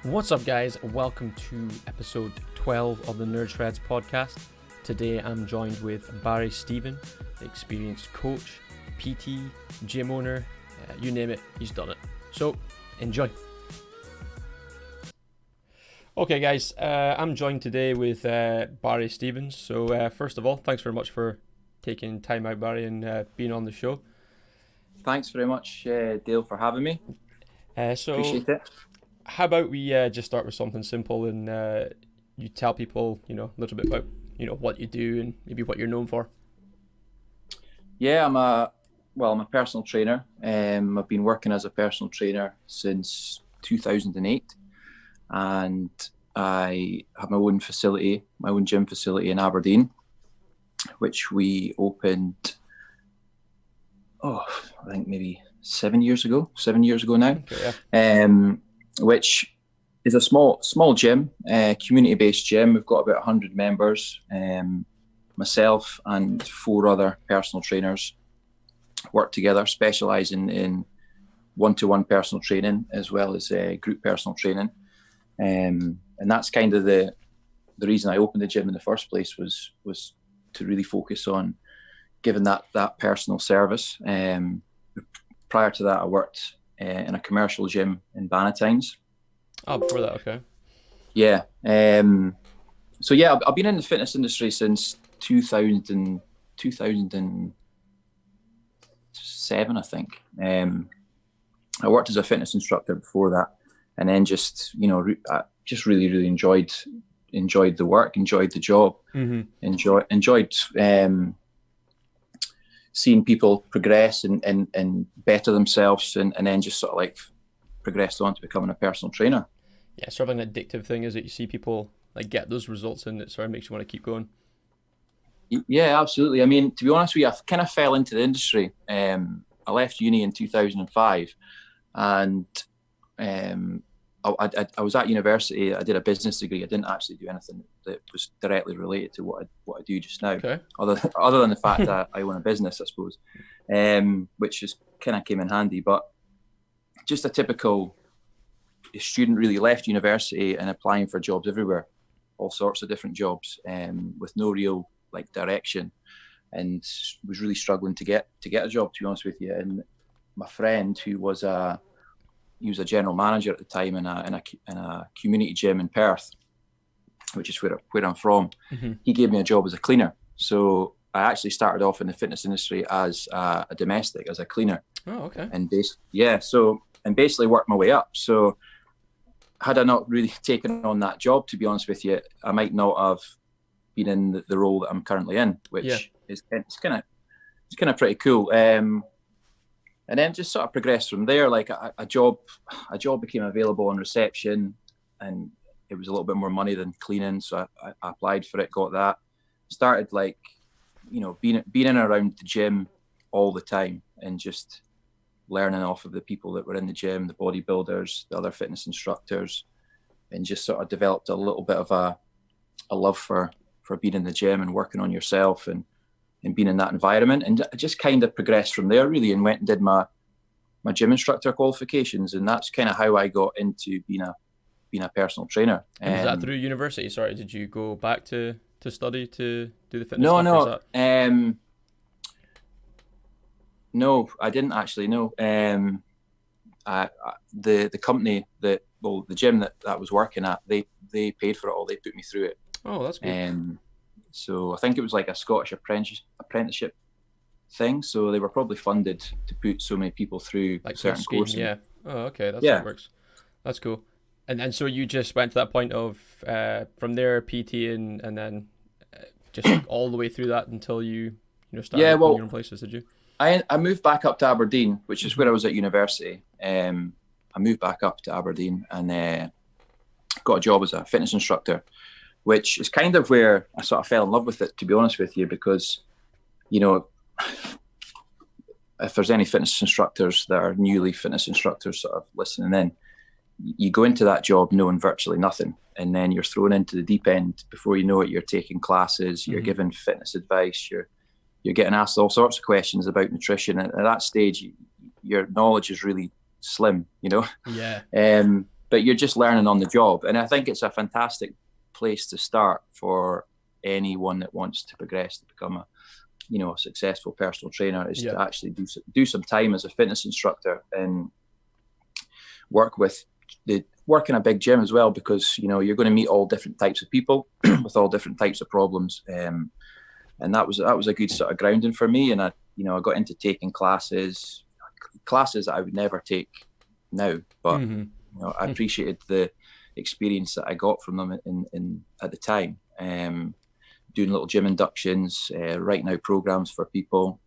What's up, guys? Welcome to episode 12 of the NerdShredz Podcast. Today I'm joined with Barry Stephen, experienced coach, PT, gym owner, you name it, he's done it. So, enjoy. Okay, guys, I'm joined today with Barry Stevens. So, first of all, thanks very much for taking time out, Barry, and being on the show. Thanks very much, Dale, for having me. Appreciate it. How about we just start with something simple and you tell people, a little bit about, what you do and maybe what you're known for. Yeah, I'm a personal trainer. I've been working as a personal trainer since 2008, and I have my own gym facility in Aberdeen, which we opened, I think maybe 7 years ago now. Okay, yeah. Which is a small gym, community-based gym. We've got about 100 members. Myself and 4 other personal trainers work together, specialising in one-to-one personal training as well as group personal training. And that's kind of the reason I opened the gym in the first place was to really focus on giving that personal service. Prior to that, I worked in a commercial gym in Bannatynes. Oh, before that, okay. Yeah. So yeah, I've been in the fitness industry since 2007, I think. I worked as a fitness instructor before that, and then I just really enjoyed the work, enjoyed the job, enjoyed seeing people progress and better themselves, and then just sort of like progressed on to becoming a personal trainer. Yeah, sort of an addictive thing is that you see people like get those results and it sort of makes you want to keep going. Yeah, absolutely. I mean, to be honest with you, I kind of fell into the industry. I left uni in 2005, and I was at university. I did a business degree. I didn't actually do anything that was directly related to what I do just now. Okay. Other than the fact that I own a business, I suppose, which just kind of came in handy. But just a typical student, really, left university and applying for jobs everywhere, all sorts of different jobs, with no real like direction, and was really struggling to get a job, to be honest with you. And my friend, who was a general manager at the time in a community gym in Perth, which is where I'm from, he gave me a job as a cleaner. So I actually started off in the fitness industry as a domestic, as a cleaner. Oh, okay. And basically worked my way up. So had I not really taken on that job, to be honest with you, I might not have been in the role that I'm currently in, which is kind of pretty cool. And then just sort of progressed from there. Like a job became available on reception, and it was a little bit more money than cleaning, so I applied for it, got that. Started being in and around the gym all the time, and just learning off of the people that were in the gym, the bodybuilders, the other fitness instructors, and just sort of developed a little bit of a love for being in the gym and working on yourself and being in that environment. And I just kind of progressed from there, really, and went and did my gym instructor qualifications, and that's kind of how I got into being a personal trainer. And was that through university? Sorry, did you go back to study to do the fitness stuff? No, I didn't actually. No, the company the gym that I was working at, they paid for it all. They put me through it. Oh, that's good. So I think it was like a Scottish apprenticeship thing. So they were probably funded to put so many people through like certain courses. Yeah. Oh, okay. That's how it works. That's cool. And so you just went to that point of from there PT and then just all the way through that until you started in your own places, did you? I moved back up to Aberdeen, which is where I was at university. I moved back up to Aberdeen and got a job as a fitness instructor, which is kind of where I sort of fell in love with it, to be honest with you, because, if there's any fitness instructors that are newly fitness instructors sort of listening in, you go into that job knowing virtually nothing, and then you're thrown into the deep end. Before you know it, you're taking classes, you're given fitness advice, you're getting asked all sorts of questions about nutrition. And at that stage, your knowledge is really slim, Yeah. but you're just learning on the job. And I think it's a fantastic place to start for anyone that wants to progress to become a successful personal trainer, is to actually do some time as a fitness instructor and work in a big gym as well, because you're going to meet all different types of people with all different types of problems, and that was a good sort of grounding for me. And I got into taking classes that I would never take now, but I appreciated the experience that I got from them in at the time, doing little gym inductions, writing out programs for people.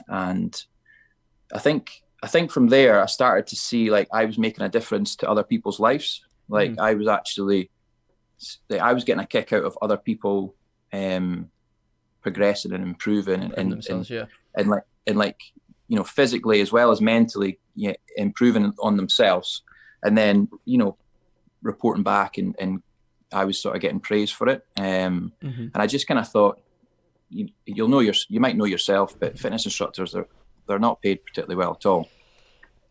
And I think from there I started to see like I was making a difference to other people's lives. Like I was getting a kick out of other people progressing and improving and physically as well as mentally improving on themselves, and then reporting back and I was sort of getting praise for it, and I just kind of thought, you might know yourself, but fitness instructors they're not paid particularly well at all.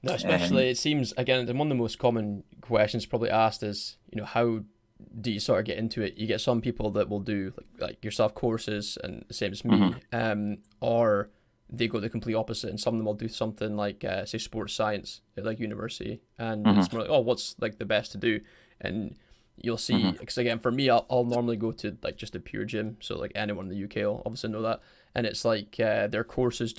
No, especially it seems, again, one of the most common questions probably asked is, how do you sort of get into it? You get some people that will do like yourself courses, and the same as me, or they go the complete opposite, and some of them will do something like say sports science at like university, and it's more like, what's like the best to do? And you'll see, because again, for me, I'll normally go to like just a pure gym, so like anyone in the UK will obviously know that, and it's like their courses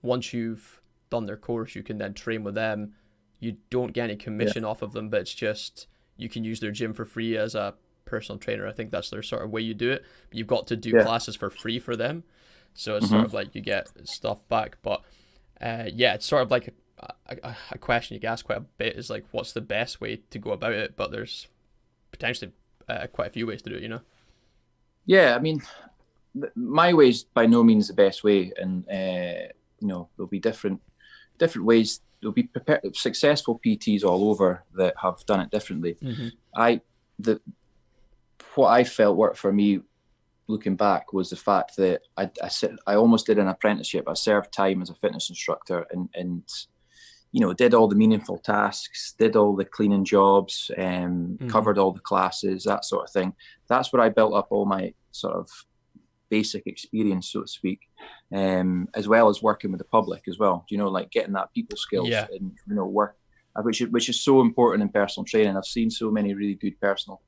once you've done their course, you can then train with them. You don't get any commission off of them, but it's just you can use their gym for free as a personal trainer. I think that's their sort of way you do it. But you've got to do classes for free for them, so it's sort of like you get stuff back. But it's sort of like a question you get asked quite a bit is like, what's the best way to go about it? But there's potentially quite a few ways to do it, Yeah, I mean, my way is by no means the best way, and there'll be different ways. There'll be successful PTs all over that have done it differently. What I felt worked for me, looking back, was the fact that I almost did an apprenticeship. I served time as a fitness instructor and did all the meaningful tasks, did all the cleaning jobs, covered all the classes, that sort of thing. That's where I built up all my sort of basic experience, so to speak, as well as working with the public as well. Like getting that people skills and work, which is so important in personal training. I've seen so many really good personal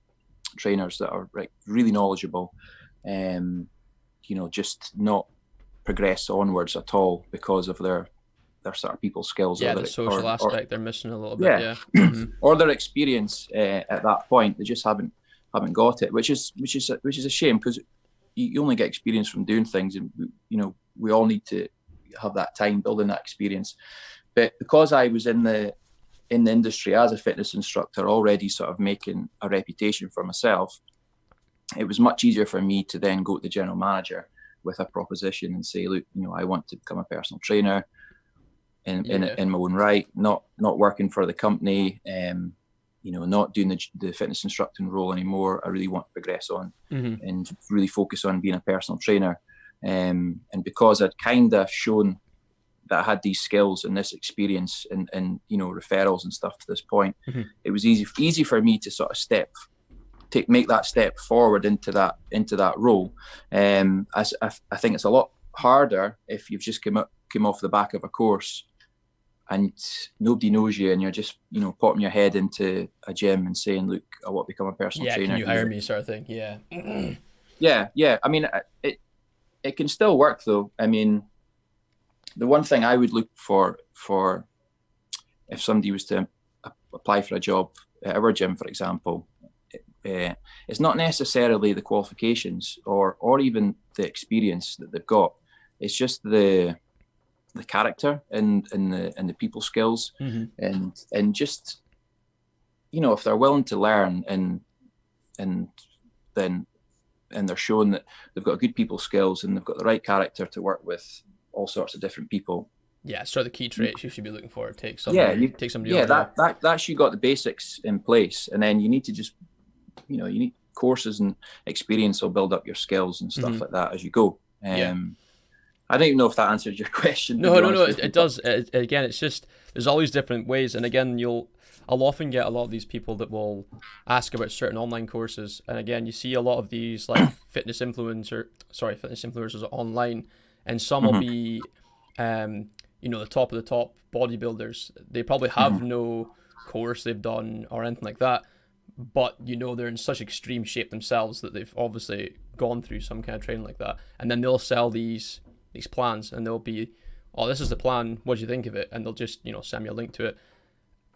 trainers that are like really knowledgeable, just not progress onwards at all because of their sort of people skills. Yeah, the social aspect they're missing a little bit. Yeah, or their experience at that point, they just haven't got it, which is a shame, because you only get experience from doing things, and we all need to have that time building that experience. But because I was in the industry as a fitness instructor, already sort of making a reputation for myself, it was much easier for me to then go to the general manager with a proposition and say, look, I want to become a personal trainer in my own right, not working for the company, not doing the fitness instructing role anymore. I really want to progress on and really focus on being a personal trainer. And because I'd kind of shown that I had these skills and this experience and referrals and stuff to this point, it was easy for me to sort of make that step forward into that role. As I think it's a lot harder if you've just come off the back of a course and nobody knows you, and you're just popping your head into a gym and saying, look, I want to become a personal trainer. Can you hire me, sort of thing? Yeah. I mean, it can still work though. I mean, the one thing I would look for if somebody was to apply for a job at our gym, for example, it's not necessarily the qualifications or even the experience that they've got. It's just the character and the people skills, and just if they're willing to learn and they're showing that they've got good people skills and they've got the right character to work with all sorts of different people. Yeah, so the key traits you should be looking for. Take somebody. That's you got the basics in place, and then you need to just you need courses and experience will build up your skills and stuff like that as you go. I don't even know if that answers your question. No, it does. Again, it's just there's always different ways, and again, I'll often get a lot of these people that will ask about certain online courses, and again, you see a lot of these like fitness influencers online, and some will be, the top of the top bodybuilders. They probably have no course they've done or anything like that, but they're in such extreme shape themselves that they've obviously gone through some kind of training like that, and then they'll sell these plans, and they'll be, oh, this is the plan, what do you think of it? And they'll just send me a link to it.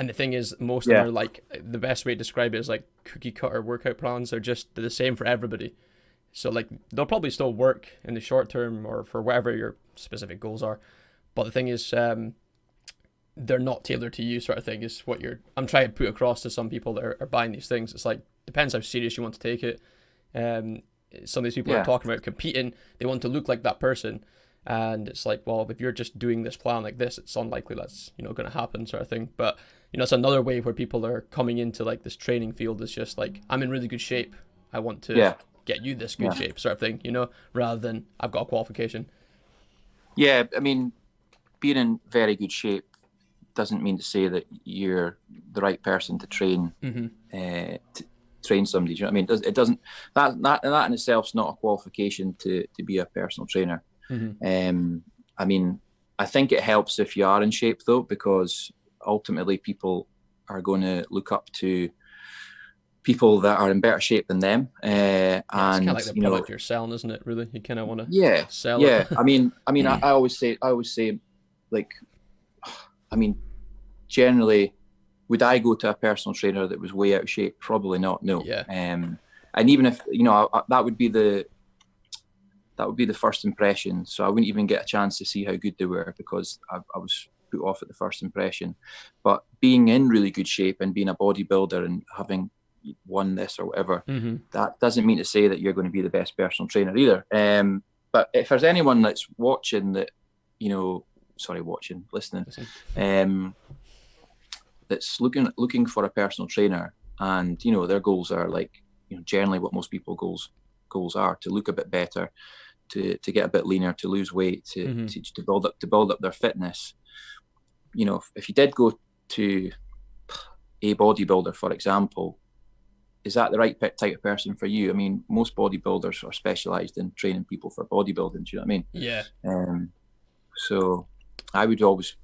And the thing is, most of them are like, the best way to describe it is like cookie cutter workout plans. They're the same for everybody. So like, they'll probably still work in the short term or for whatever your specific goals are, but the thing is, they're not tailored to you, sort of thing, is what I'm trying to put across to some people that are buying these things. It's like, depends how serious you want to take it. Some of these people are talking about competing, they want to look like that person, and it's like, well, if you're just doing this plan like this, it's unlikely that's going to happen, sort of thing. But it's another way where people are coming into like this training field. Is just like, I'm in really good shape, I want to get you this good shape, sort of thing, rather than I've got a qualification. Yeah, I mean, being in very good shape doesn't mean to say that you're the right person to train train somebody. Do you know what I mean? It doesn't. That in itself is not a qualification to be a personal trainer. I mean, I think it helps if you are in shape though, because ultimately people are going to look up to people that are in better shape than them. And it's kind of like the product you're selling, isn't it? Really, you kind of want to sell it. Yeah. I mean, I always say, like, I mean, generally, would I go to a personal trainer that was way out of shape? Probably not. No. Yeah. And even if that would be the first impression. So I wouldn't even get a chance to see how good they were, because I was put off at the first impression. But being in really good shape and being a bodybuilder and having won this or whatever, that doesn't mean to say that you're going to be the best personal trainer either. But if there's anyone that's watching that, listening, that's looking for a personal trainer, and their goals are like, generally what most people goals are, to look a bit better, to get a bit leaner, to lose weight, to build up their fitness. If you did go to a bodybuilder, for example, is that the right type of person for you? I mean, most bodybuilders are specialized in training people for bodybuilding. Do you know what I mean? Yeah. So I would always,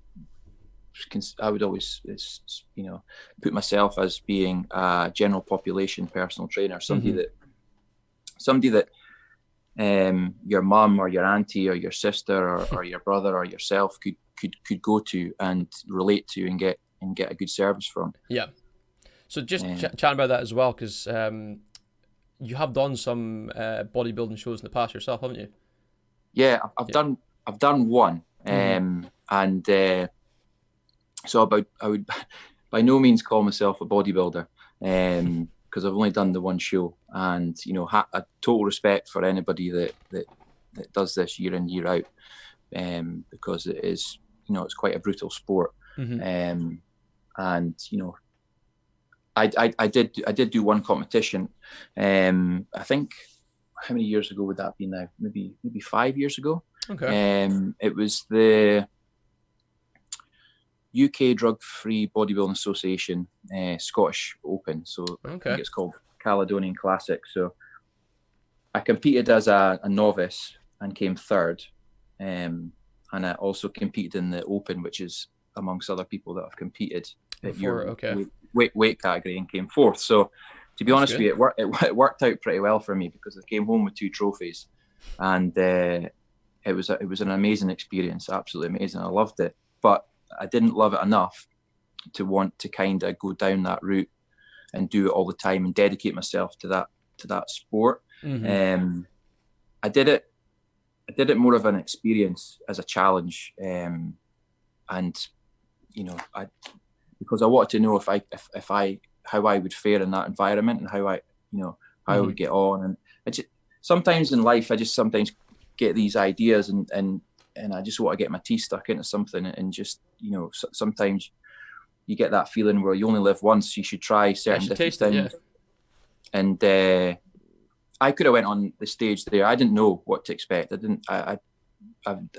put myself as being a general population personal trainer, somebody that your mum or your auntie or your sister or your brother or yourself could go to and relate to and get a good service from. Yeah. So just chatting about that as well, because you have done some bodybuilding shows in the past yourself, haven't you? Yeah, I've done one, so I would by no means call myself a bodybuilder, because I've only done the one show, and a total respect for anybody that does this year in, year out, because it is, it's quite a brutal sport. And I did do one competition. I think, how many years ago would that be now? Maybe 5 years ago. Okay. It was the UK Drug-Free Bodybuilding Association Scottish Open. So I think it's called Caledonian Classic. So I competed as a novice and came third. And I also competed in the Open, which is amongst other people that have competed at your weight category, and came fourth. So to be honest with you, it worked out pretty well for me, because I came home with 2 trophies, and it was an amazing experience, absolutely amazing. I loved it, but I didn't love it enough to want to kind of go down that route and do it all the time and dedicate myself to that sport. I did it more of an experience, as a challenge, and because I wanted to know how I would fare in that environment, and how I would get on. And sometimes in life, I just sometimes get these ideas, and I just want to get my teeth stuck into something, and just sometimes you get that feeling where you only live once, you should try certain different things. And I could have went on the stage there. I didn't know what to expect. I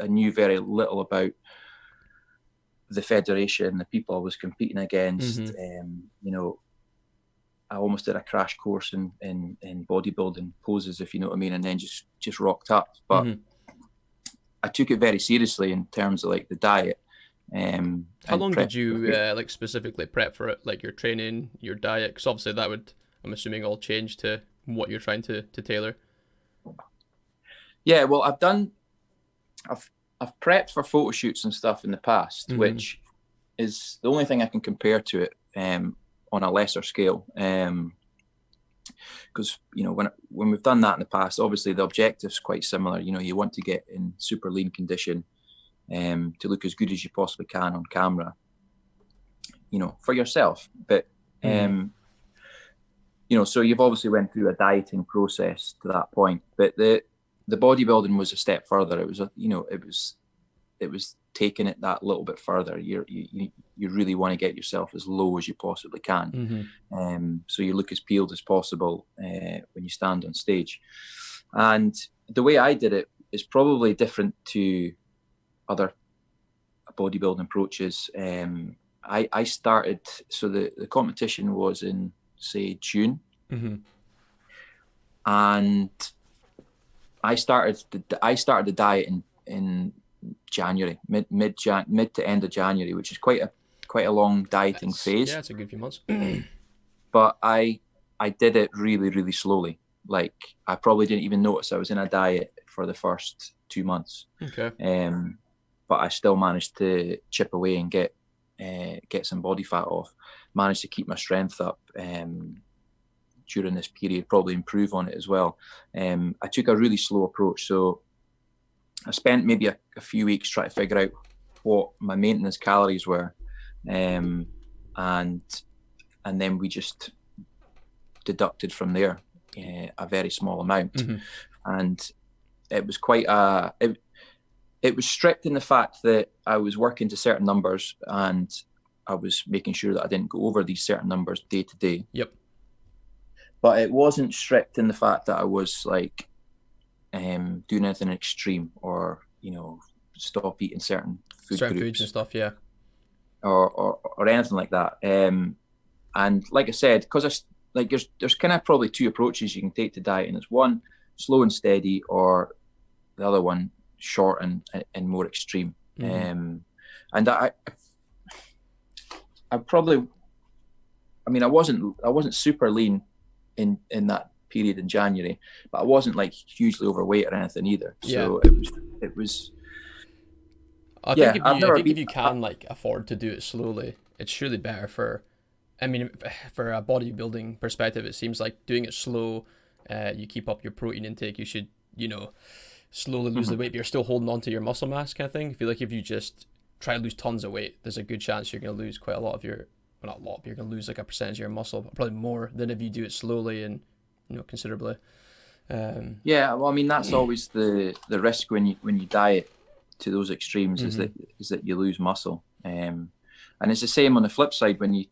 knew very little about the federation, the people I was competing against. I almost did a crash course in bodybuilding poses, if you know what I mean, and then just rocked up. But I took it very seriously in terms of like the diet. How long did you like specifically prep for it? Like your training, your diet? Because obviously that would, I'm assuming, all change to what you're trying to tailor. Yeah, well, I've prepped for photo shoots and stuff in the past, which is the only thing I can compare to it on a lesser scale. Because when we've done that in the past, obviously the objective's quite similar. You want to get in super lean condition to look as good as you possibly can on camera, for yourself. But so you've obviously went through a dieting process to that point. But the bodybuilding was a step further. It was it was taking it that little bit further. You really want to get yourself as low as you possibly can, so you look as peeled as possible when you stand on stage. And the way I did it is probably different to other bodybuilding approaches. I started, so the competition was in, say, June, and I started the diet in January, mid to end of January, which is quite a long dieting phase. Yeah, it's a good few months. But I did it really, really slowly. Like, I probably didn't even notice I was in a diet for the first 2 months. Okay. But I still managed to chip away and get some body fat off. Managed to keep my strength up during this period. Probably improve on it as well. I took a really slow approach. So I spent maybe a few weeks trying to figure out what my maintenance calories were, and then we just deducted from there a very small amount, and it was quite it was strict in the fact that I was working to certain numbers and I was making sure that I didn't go over these certain numbers day to day. Yep. But it wasn't strict in the fact that I was like doing anything extreme or stop eating certain foods and stuff, yeah, or anything like that. And like I said, because there's kind of probably two approaches you can take to dieting. It's one, slow and steady, or the other one, short and more extreme. And I wasn't super lean in that period in January, but I wasn't like hugely overweight or anything either. So it was. I think if you can like afford to do it slowly, it's surely better for a bodybuilding perspective. It seems like doing it slow, you keep up your protein intake. You should, slowly lose the weight, but you're still holding on to your muscle mass kind of thing. I feel like if you just try to lose tons of weight, there's a good chance you're going to lose quite a lot of your, well, not a lot, but you're going to lose like a percentage of your muscle, probably more than if you do it slowly and considerably. Well, I mean, that's always the risk when you diet to those extremes, is that you lose muscle. And it's the same on the flip side when you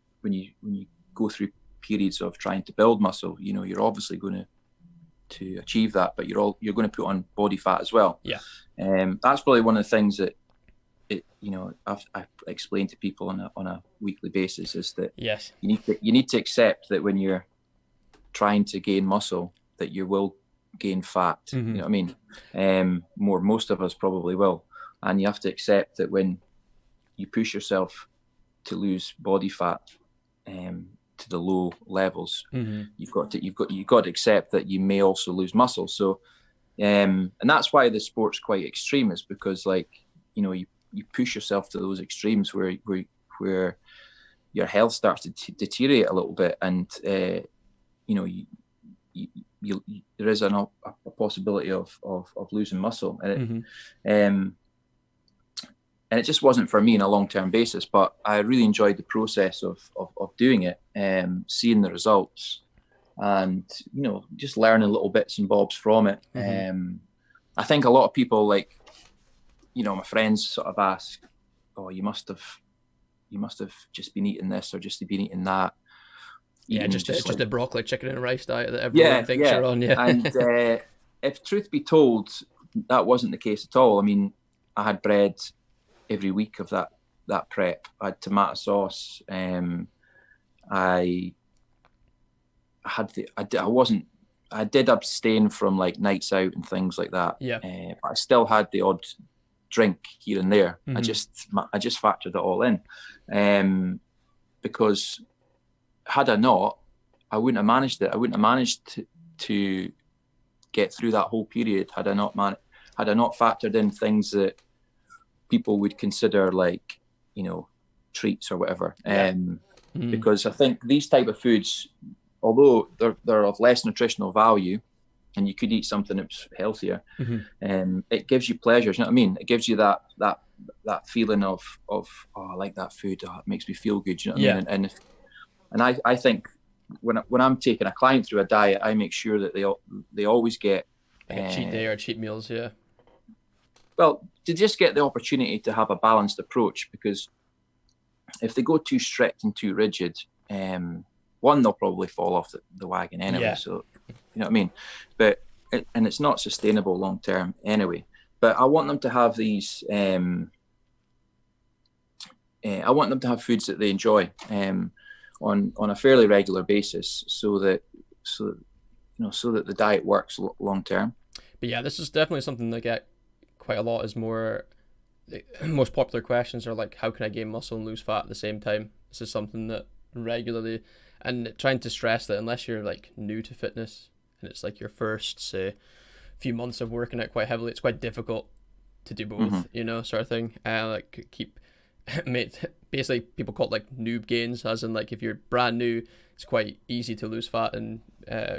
go through periods of trying to build muscle. You're obviously going to achieve that, but you're going to put on body fat as well. Yeah. That's probably one of the things that I explain to people on a weekly basis, is that yes, you need to accept that when you're trying to gain muscle, that you will gain fat. You know what I mean? Most of us probably will, and you have to accept that when you push yourself to lose body fat to the low levels, you've got to accept that you may also lose muscle. So and that's why the sport's quite extreme, is because you push yourself to those extremes where your health starts to deteriorate a little bit, and there is a possibility of losing muscle, and it just wasn't for me on a long-term basis. But I really enjoyed the process of doing it, seeing the results, and just learning little bits and bobs from it. I think a lot of people, my friends sort of ask, "Oh, you must have just been eating this or just been eating that." Yeah, just the broccoli, chicken and rice diet that everyone thinks you're on. Yeah. And if truth be told, that wasn't the case at all. I mean, I had bread every week of that that prep. I had tomato sauce. I did abstain from like nights out and things like that. Yeah. But I still had the odd drink here and there. I just factored it all in, because had I not, I wouldn't have managed it. I wouldn't have managed to get through that whole period had I not factored in things that people would consider like, treats or whatever. Because I think these type of foods, although they're of less nutritional value, and you could eat something that's healthier, it gives you pleasures. You know what I mean? It gives you that feeling of oh, I like that food. Oh, it makes me feel good. You know what I mean? And I think when I'm taking a client through a diet, I make sure that they always get a cheat day or cheat meals. Yeah. Well, to just get the opportunity to have a balanced approach, because if they go too strict and too rigid, one, they'll probably fall off the wagon anyway. Yeah. So, you know what I mean? And it's not sustainable long term anyway. But I want them to have these. I want them to have foods that they enjoy on a fairly regular basis, so that the diet works long term. But yeah, this is definitely something that I get quite a lot. Is more the most popular questions are like, how can I gain muscle and lose fat at the same time? This is something that regularly, and trying to stress that unless you're like new to fitness and it's like your first, say, few months of working out quite heavily, it's quite difficult to do both, sort of thing. Basically people call it like noob gains, as in like if you're brand new, it's quite easy to lose fat and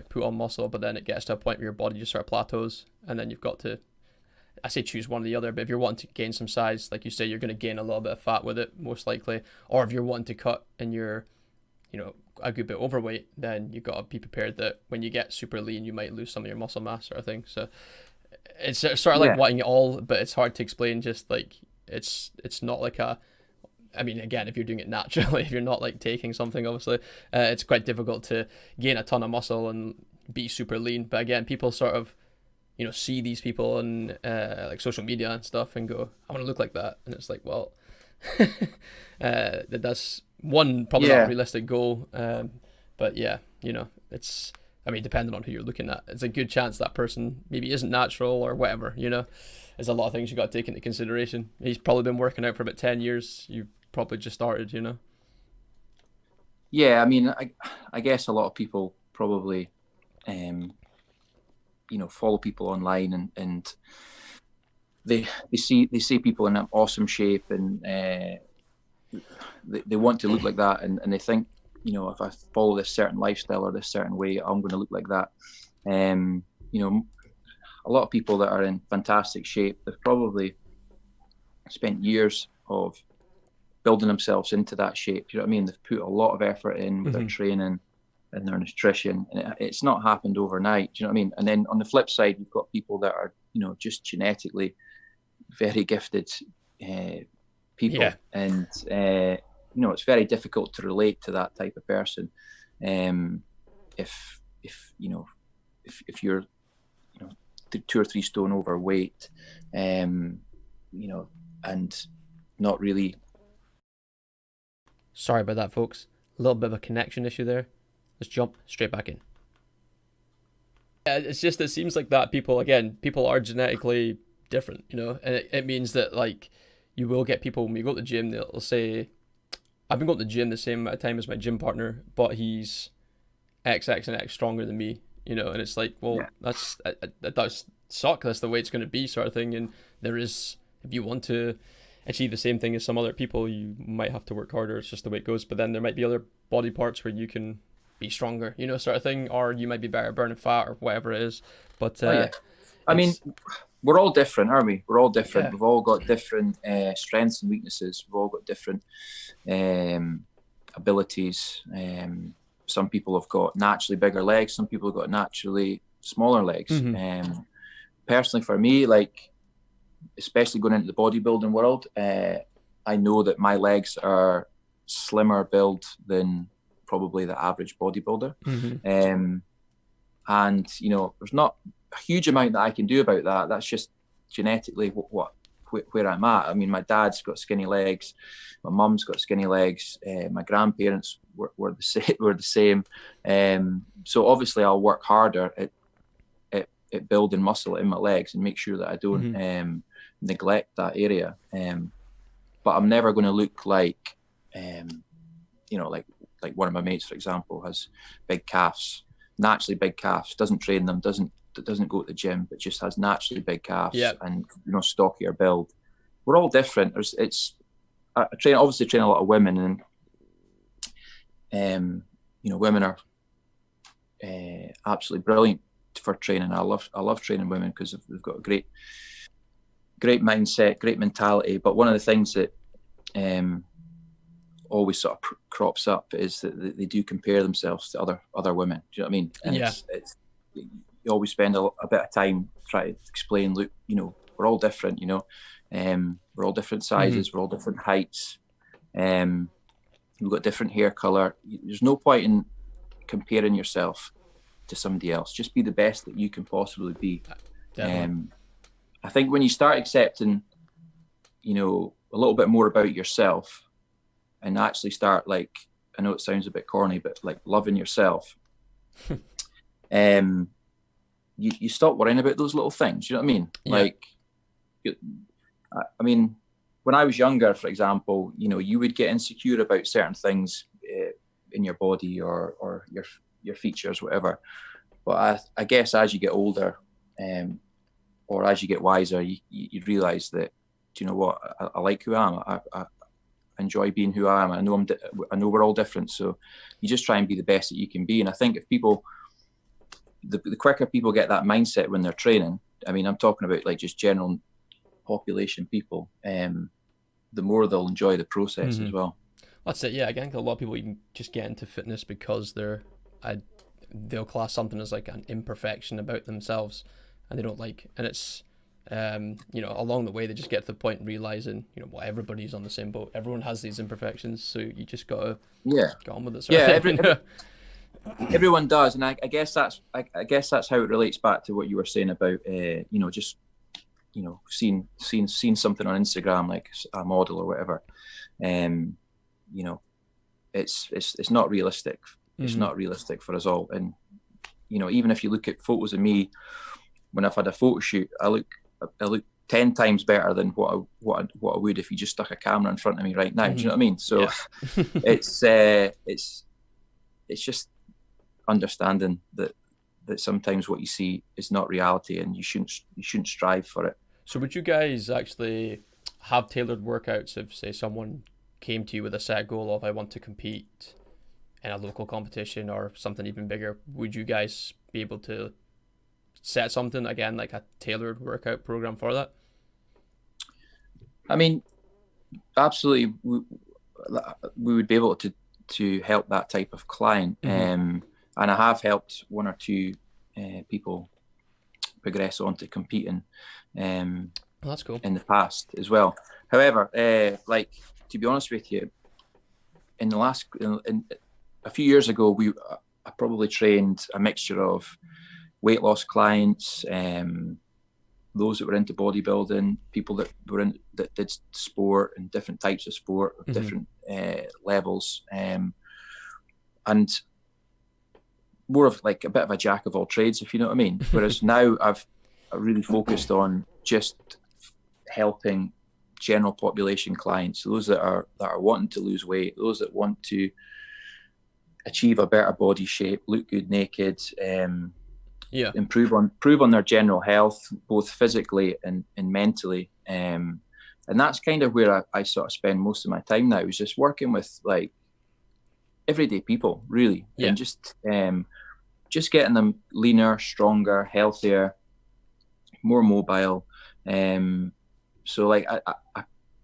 put on muscle, but then it gets to a point where your body just sort of plateaus, and then you've got to, I say choose one or the other, but if you're wanting to gain some size, like you say, you're going to gain a little bit of fat with it, most likely. Or if you're wanting to cut and you're, a good bit overweight, then you've got to be prepared that when you get super lean, you might lose some of your muscle mass, sort of thing. So it's sort of like wanting it all, but it's hard to explain. Just like it's not like again, if you're doing it naturally, if you're not like taking something, obviously, it's quite difficult to gain a ton of muscle and be super lean. But again, people sort of, see these people on like social media and stuff and go, I want to look like that. And it's like, well, that's one, probably not a realistic goal. But yeah, it's, depending on who you're looking at, it's a good chance that person maybe isn't natural or whatever, There's a lot of things you got to take into consideration. He's probably been working out for about 10 years. You've probably just started, Yeah, I guess a lot of people probably, follow people online and they see people in an awesome shape, and they want to look like that, and they think, if I follow this certain lifestyle or this certain way, I'm going to look like that. A lot of people that are in fantastic shape, they've probably spent years of building themselves into that shape. You know what I mean? They've put a lot of effort in with their training and their nutrition, and it's not happened overnight. Do you know what I mean? And then on the flip side, you've got people that are, just genetically very gifted people, and it's very difficult to relate to that type of person. If you're 2 or 3 stone overweight, and not really. Sorry about that, folks. A little bit of a connection issue there. Let's jump straight back in. Yeah, it's just, it seems like that people are genetically different, and it means that like you will get people when you go to the gym, they'll say, I've been going to the gym the same amount of time as my gym partner, but he's XX and X stronger than me, and it's like, well, that does suck. That's the way it's going to be, sort of thing. And there is, if you want to achieve the same thing as some other people, you might have to work harder. It's just the way it goes. But then there might be other body parts where you can be stronger, sort of thing, or you might be better at burning fat or whatever it is. But we're all different, aren't we? We're all different. We've all got different strengths and weaknesses. We've all got different abilities. Some people have got naturally bigger legs. Some people have got naturally smaller legs. Personally, for me, like, especially going into the bodybuilding world, I know that my legs are slimmer build than probably the average bodybuilder. And there's not a huge amount that I can do about that. That's just genetically what where I'm at. I mean, my dad's got skinny legs, my mum's got skinny legs, my grandparents were the same. So obviously I'll work harder at building muscle in my legs and make sure that I don't neglect that area. But I'm never going to look like, like one of my mates, for example, has big calves, naturally big calves, doesn't train them, doesn't go to the gym, but just has naturally big calves and stockier build. We're all different. I obviously train a lot of women, and women are absolutely brilliant for training. I love training women because they've got a great mindset, great mentality. But one of the things that always sort of crops up is that they do compare themselves to other women. Do you know what I mean? And it's you always spend a bit of time trying to explain, look, we're all different, we're all different sizes, we're all different heights, we've got different hair color. There's no point in comparing yourself to somebody else. Just be the best that you can possibly be. I think when you start accepting, a little bit more about yourself and actually start, like, I know it sounds a bit corny, but like loving yourself, you stop worrying about those little things. You know what I mean? Yeah. Like, I mean, when I was younger, for example, you would get insecure about certain things in your body or your features, whatever. But I guess as you get older, or as you get wiser, you realize that, do you know what? I like who I am. I enjoy being who I am. I know we're all different. So you just try and be the best that you can be. And I think if people, the quicker people get that mindset when they're training, I mean, I'm talking about like just general population people, the more they'll enjoy the process as well. That's it. Yeah, I think a lot of people even just get into fitness because they'll class something as like an imperfection about themselves, and they don't like. And it's along the way they just get to the point realizing, everybody's on the same boat. Everyone has these imperfections, so you just gotta get on with it. Everyone does, and I guess that's how it relates back to what you were saying about just seeing something on Instagram, like a model or whatever. It's not realistic. It's not realistic for us all. And even if you look at photos of me when I've had a photo shoot, I look 10 times better than what I would if you just stuck a camera in front of me right now. Do you know what I mean? So it's just understanding that sometimes what you see is not reality, and you shouldn't strive for it. So would you guys actually have tailored workouts if, say, someone came to you with a set goal of, I want to compete in a local competition or something even bigger? Would you guys be able to set something, again, like a tailored workout program for that? I mean, absolutely, we would be able to help that type of client. And I have helped one or two people progress on to competing that's cool. in the past as well. However, to be honest with you, in a few years ago, I probably trained a mixture of weight loss clients, those that were into bodybuilding, people that did sport and different types of sport, different levels, and more of like a bit of a jack of all trades, if you know what I mean. Whereas now I've really focused on just helping general population clients, those that are wanting to lose weight, those that want to achieve a better body shape, look good naked, improve on their general health, both physically and mentally. And that's kind of where I sort of spend most of my time now, is just working with like everyday people, really, and just getting them leaner, stronger, healthier, more mobile. So like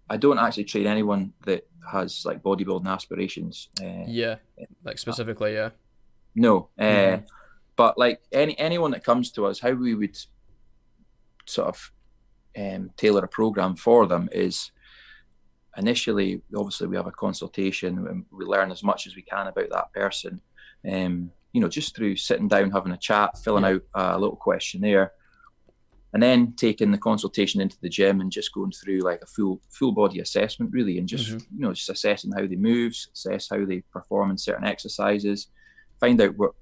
I don't actually train anyone that has like bodybuilding aspirations. Like specifically, No, but like anyone that comes to us, how we would sort of tailor a program for them is initially, obviously, we have a consultation and we learn as much as we can about that person. Just through sitting down, having a chat, filling out a little questionnaire. and then taking the consultation into the gym and just going through like a full body assessment really, and just just assessing how they move, assess how they perform in certain exercises, find out what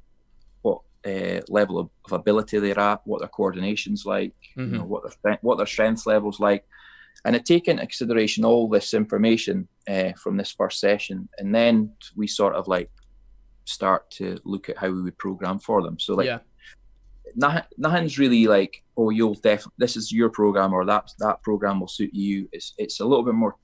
level of ability they're at, what their coordination's like, what their strength level's like, and I take into consideration all this information from this first session, and then we sort of like start to look at how we would program for them. So like nothing's really like, oh, this is your program, or that program will suit you. It's a little bit more,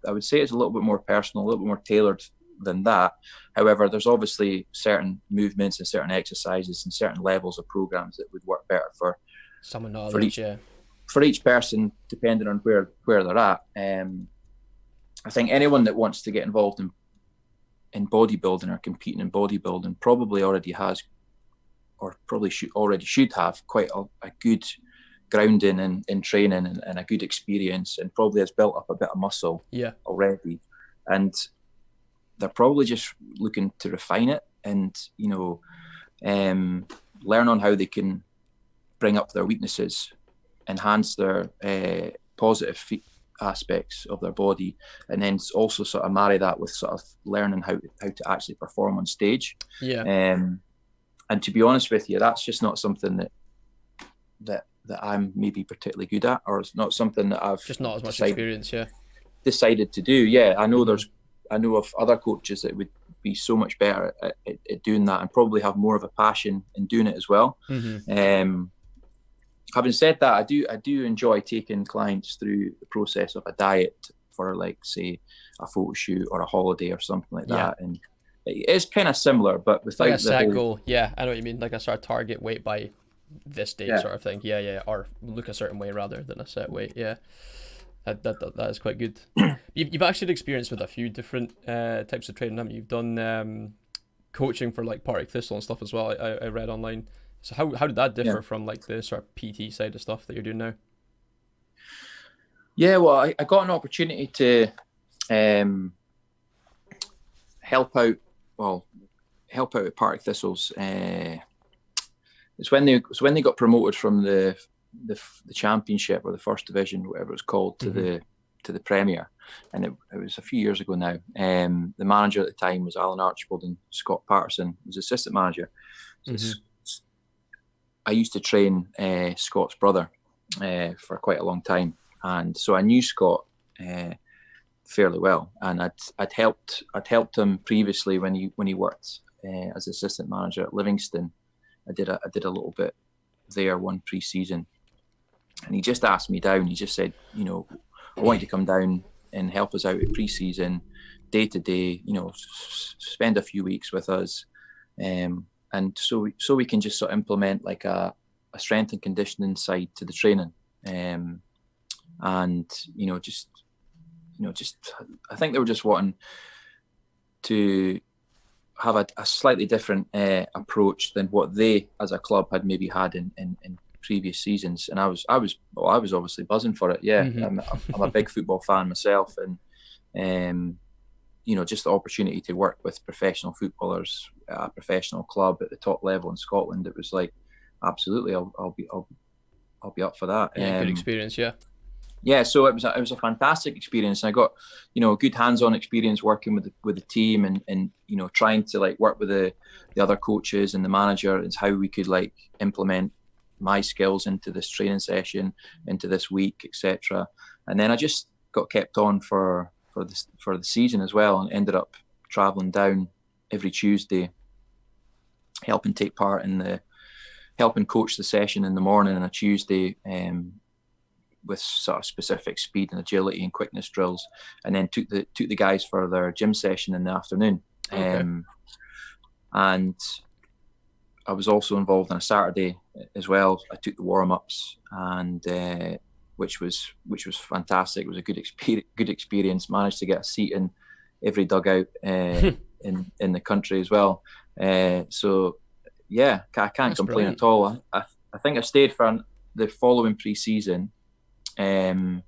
I would say it's a little bit more personal, a little bit more tailored than that. However, there's obviously certain movements and certain exercises and certain levels of programs that would work better for each person, depending on where they're at. I think anyone that wants to get involved in bodybuilding or competing in bodybuilding probably already has, or probably should have quite a good grounding in training and a good experience, and probably has built up a bit of muscle already. And they're probably just looking to refine it and, learn on how they can bring up their weaknesses, enhance their positive aspects of their body, and then also sort of marry that with sort of learning how to actually perform on stage. And to be honest with you, that's just not something that I'm maybe particularly good at, or it's not something that I've just not as much experience. Decided to do. I know of other coaches that would be so much better at doing that, and probably have more of a passion in doing it as well. Having said that, I do enjoy taking clients through the process of a diet for, like, say, a photo shoot or a holiday or something like that. And it's kind of similar, but without like a set goal. I know what you mean, like a sort of target weight by this date sort of thing. Or look a certain way rather than a set weight. That is quite good. You've actually experienced with a few different types of training, haven't you? You've done coaching for like Partick Thistle and stuff as well. I read online. So how did that differ from like the sort of PT side of stuff that you're doing now? Well, I got an opportunity to help out at Partick Thistles. It's when they got promoted from the championship, or the first division, whatever it's called, to the Premier, and it was a few years ago now. The manager at the time was Alan Archibald, and Scott Patterson was assistant manager. So I used to train Scott's brother for quite a long time, and so I knew Scott fairly well, and I'd helped him previously when he worked as assistant manager at Livingston. I did a little bit there one pre-season, and he just asked me down. He just said, I want you to come down and help us out at pre-season, day to day. Spend a few weeks with us, and so we can just sort of implement like a strength and conditioning side to the training, and just I think they were just wanting to have a slightly different approach than what they as a club had maybe had in previous seasons. And I was obviously buzzing for it. I'm a big football fan myself, and just the opportunity to work with professional footballers at a professional club at the top level in Scotland, it was like, absolutely, I'll be up for that. Good experience. So it was a fantastic experience. And I got, a good hands-on experience working with the team, and trying to like work with the other coaches and the manager, and how we could like implement my skills into this training session, into this week, etc. And then I just got kept on for the season as well, and ended up traveling down every Tuesday, helping coach the session in the morning on a Tuesday, with sort of specific speed and agility and quickness drills, and then took the guys for their gym session in the afternoon. And I was also involved on a Saturday as well. I took the warm-ups, and which was fantastic. It was a good experience. Managed to get a seat in every dugout in the country as well. I can't complain at all. I think I stayed for the following pre-season. And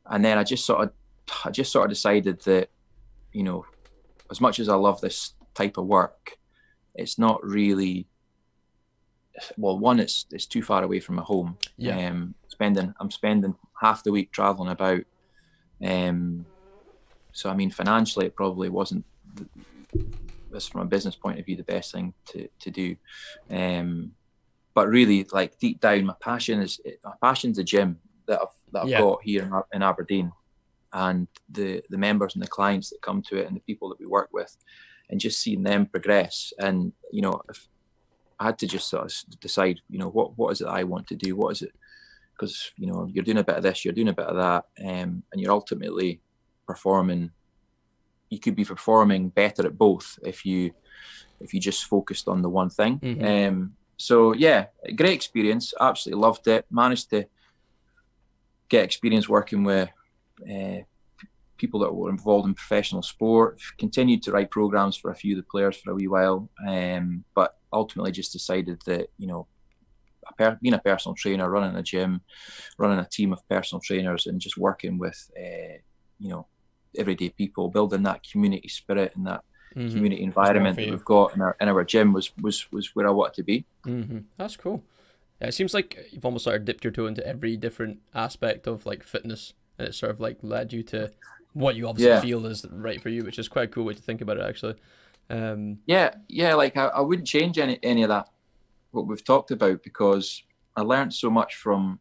then I just sort of decided that, as much as I love this type of work, it's not really well, one, it's too far away from my home. Yeah. I'm spending half the week traveling about. So I mean, financially, it probably wasn't, this from a business point of view, the best thing to do. But really, like, deep down, my passion's the gym that I've got here in Aberdeen, and the members and the clients that come to it and the people that we work with, and just seeing them progress. And, you know, if I had to just sort of decide, you know, what is it I want to do? What is it? Because, you know, you're doing a bit of this, you're doing a bit of that, and you're ultimately performing. You could be performing better at both if you just focused on the one thing. Mm-hmm. So yeah, great experience. Absolutely loved it. Managed to get experience working with people that were involved in professional sport. Continued to write programs for a few of the players for a wee while, but ultimately just decided that, you know, being a personal trainer, running a gym, running a team of personal trainers, and just working with you know, everyday people, building that community spirit and that community environment that we've got in our gym was where I wanted to be. That's cool. Yeah, it seems like you've almost sort of dipped your toe into every different aspect of like fitness, and it sort of like led you to what you obviously feel is right for you, which is quite a cool way to think about it, actually. Like I wouldn't change any of that, what we've talked about, because I learned so much from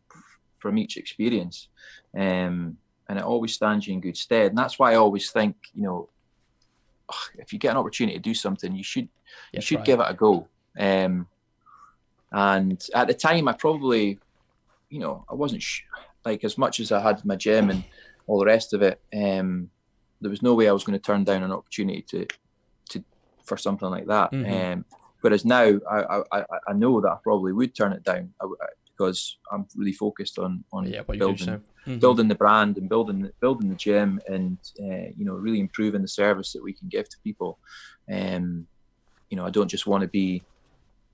each experience, and it always stands you in good stead. And that's why I always think, you know, if you get an opportunity to do something, you should give it a go. And at the time, I probably, you know, I wasn't like, as much as I had my gym and all the rest of it, there was no way I was going to turn down an opportunity for something like that. Whereas now I know that I probably would turn it down, because I'm really focused on building the brand and building the gym, and you know, really improving the service that we can give to people. You know, I don't just want to be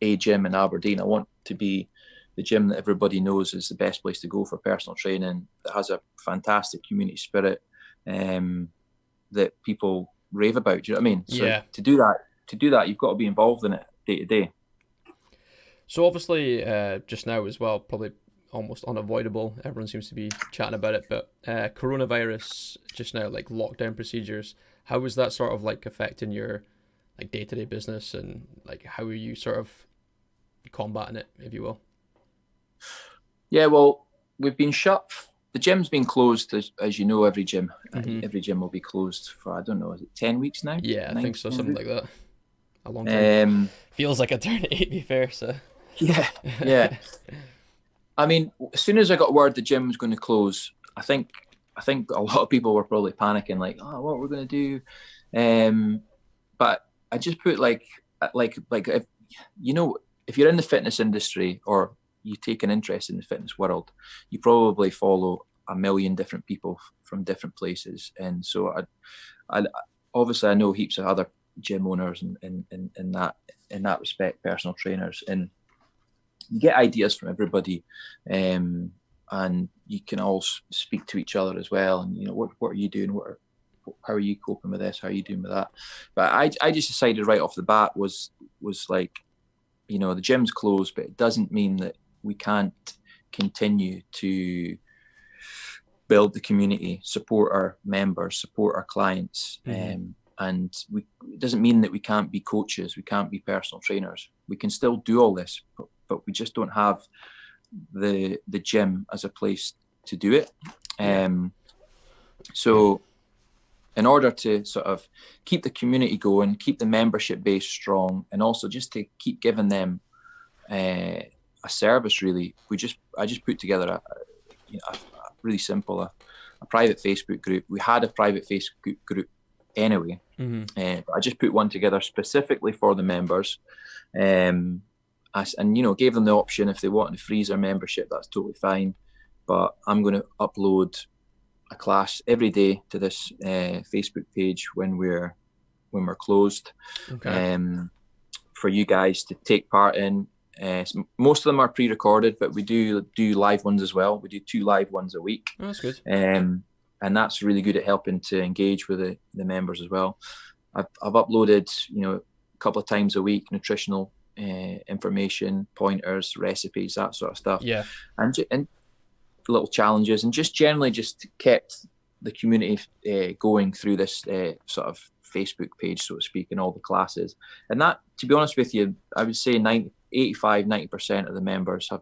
a gym in Aberdeen. I want to be the gym that everybody knows is the best place to go for personal training, that has a fantastic community spirit, that people rave about. Do you know what I mean? So to do that, you've got to be involved in it day to day. So obviously, just now as well, probably almost unavoidable, everyone seems to be chatting about it, but coronavirus just now, like lockdown procedures, how is that sort of like affecting your like day-to-day business, and like how are you sort of combating it, if you will? Yeah, well, we've been shut. The gym's been closed, as you know. Every gym will be closed for, I don't know, is it 10 weeks now? Yeah, I think so, something like that. A long time. Feels like eternity, to be fair. So yeah. I mean, as soon as I got word the gym was going to close, I think a lot of people were probably panicking, like, oh, what we're going to do. But I just put like if, you know, if you're in the fitness industry or you take an interest in the fitness world, you probably follow a million different people from different places, and so I obviously I know heaps of other gym owners and in that respect, personal trainers, and you get ideas from everybody, and you can all speak to each other as well. And, you know, what are you doing? How are you coping with this? How are you doing with that? But I just decided right off the bat was like, you know, the gym's closed, but it doesn't mean that we can't continue to build the community, support our members, support our clients. And it doesn't mean that we can't be coaches, we can't be personal trainers. We can still do all this, but we just don't have the gym as a place to do it. So in order to sort of keep the community going, keep the membership base strong, and also just to keep giving them a service, really, I just put together a really simple, a private Facebook group. We had a private Facebook group anyway, but I just put one together specifically for the members, and you know, gave them the option, if they wanted to freeze their membership, that's totally fine. But I'm going to upload a class every day to this Facebook page when we're closed, for you guys to take part in. Most of them are pre-recorded, but we do live ones as well. We do 2 live ones a week. Oh, that's good. And that's really good at helping to engage with the members as well. I've uploaded, you know, a couple of times a week nutritional information, pointers, recipes, that sort of stuff. Yeah. And little challenges, and just generally just kept the community going through this sort of Facebook page, so to speak, in all the classes. And that, to be honest with you, I would say 85-90% of the members have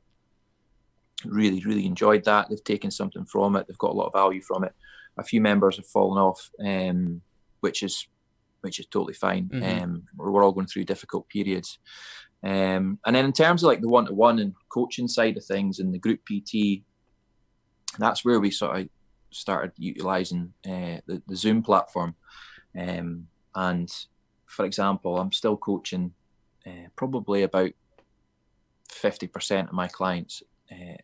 really, really enjoyed that. They've taken something from it. They've got a lot of value from it. A few members have fallen off, which is totally fine. We're all going through difficult periods. And then in terms of like the one-to-one and coaching side of things and the group PT, that's where we sort of started utilising the Zoom platform. And for example, I'm still coaching probably about 50% of my clients.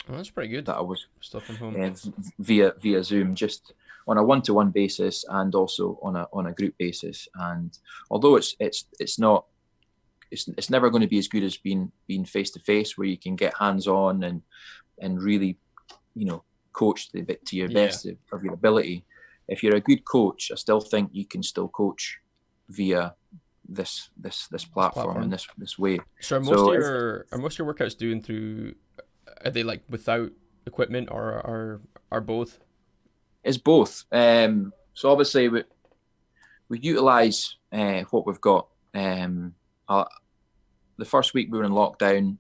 That's pretty good. That I was stuff from home via Zoom, just on a one-to-one basis and also on a group basis. And although it's never going to be as good as being face to face, where you can get hands on and really, coach the bit to your best of your ability. If you're a good coach, I still think you can still coach via this platform and this way. So are most of your workouts doing through? Are they like without equipment or are both? It's both. So obviously we utilize what we've got. The first week we were in lockdown,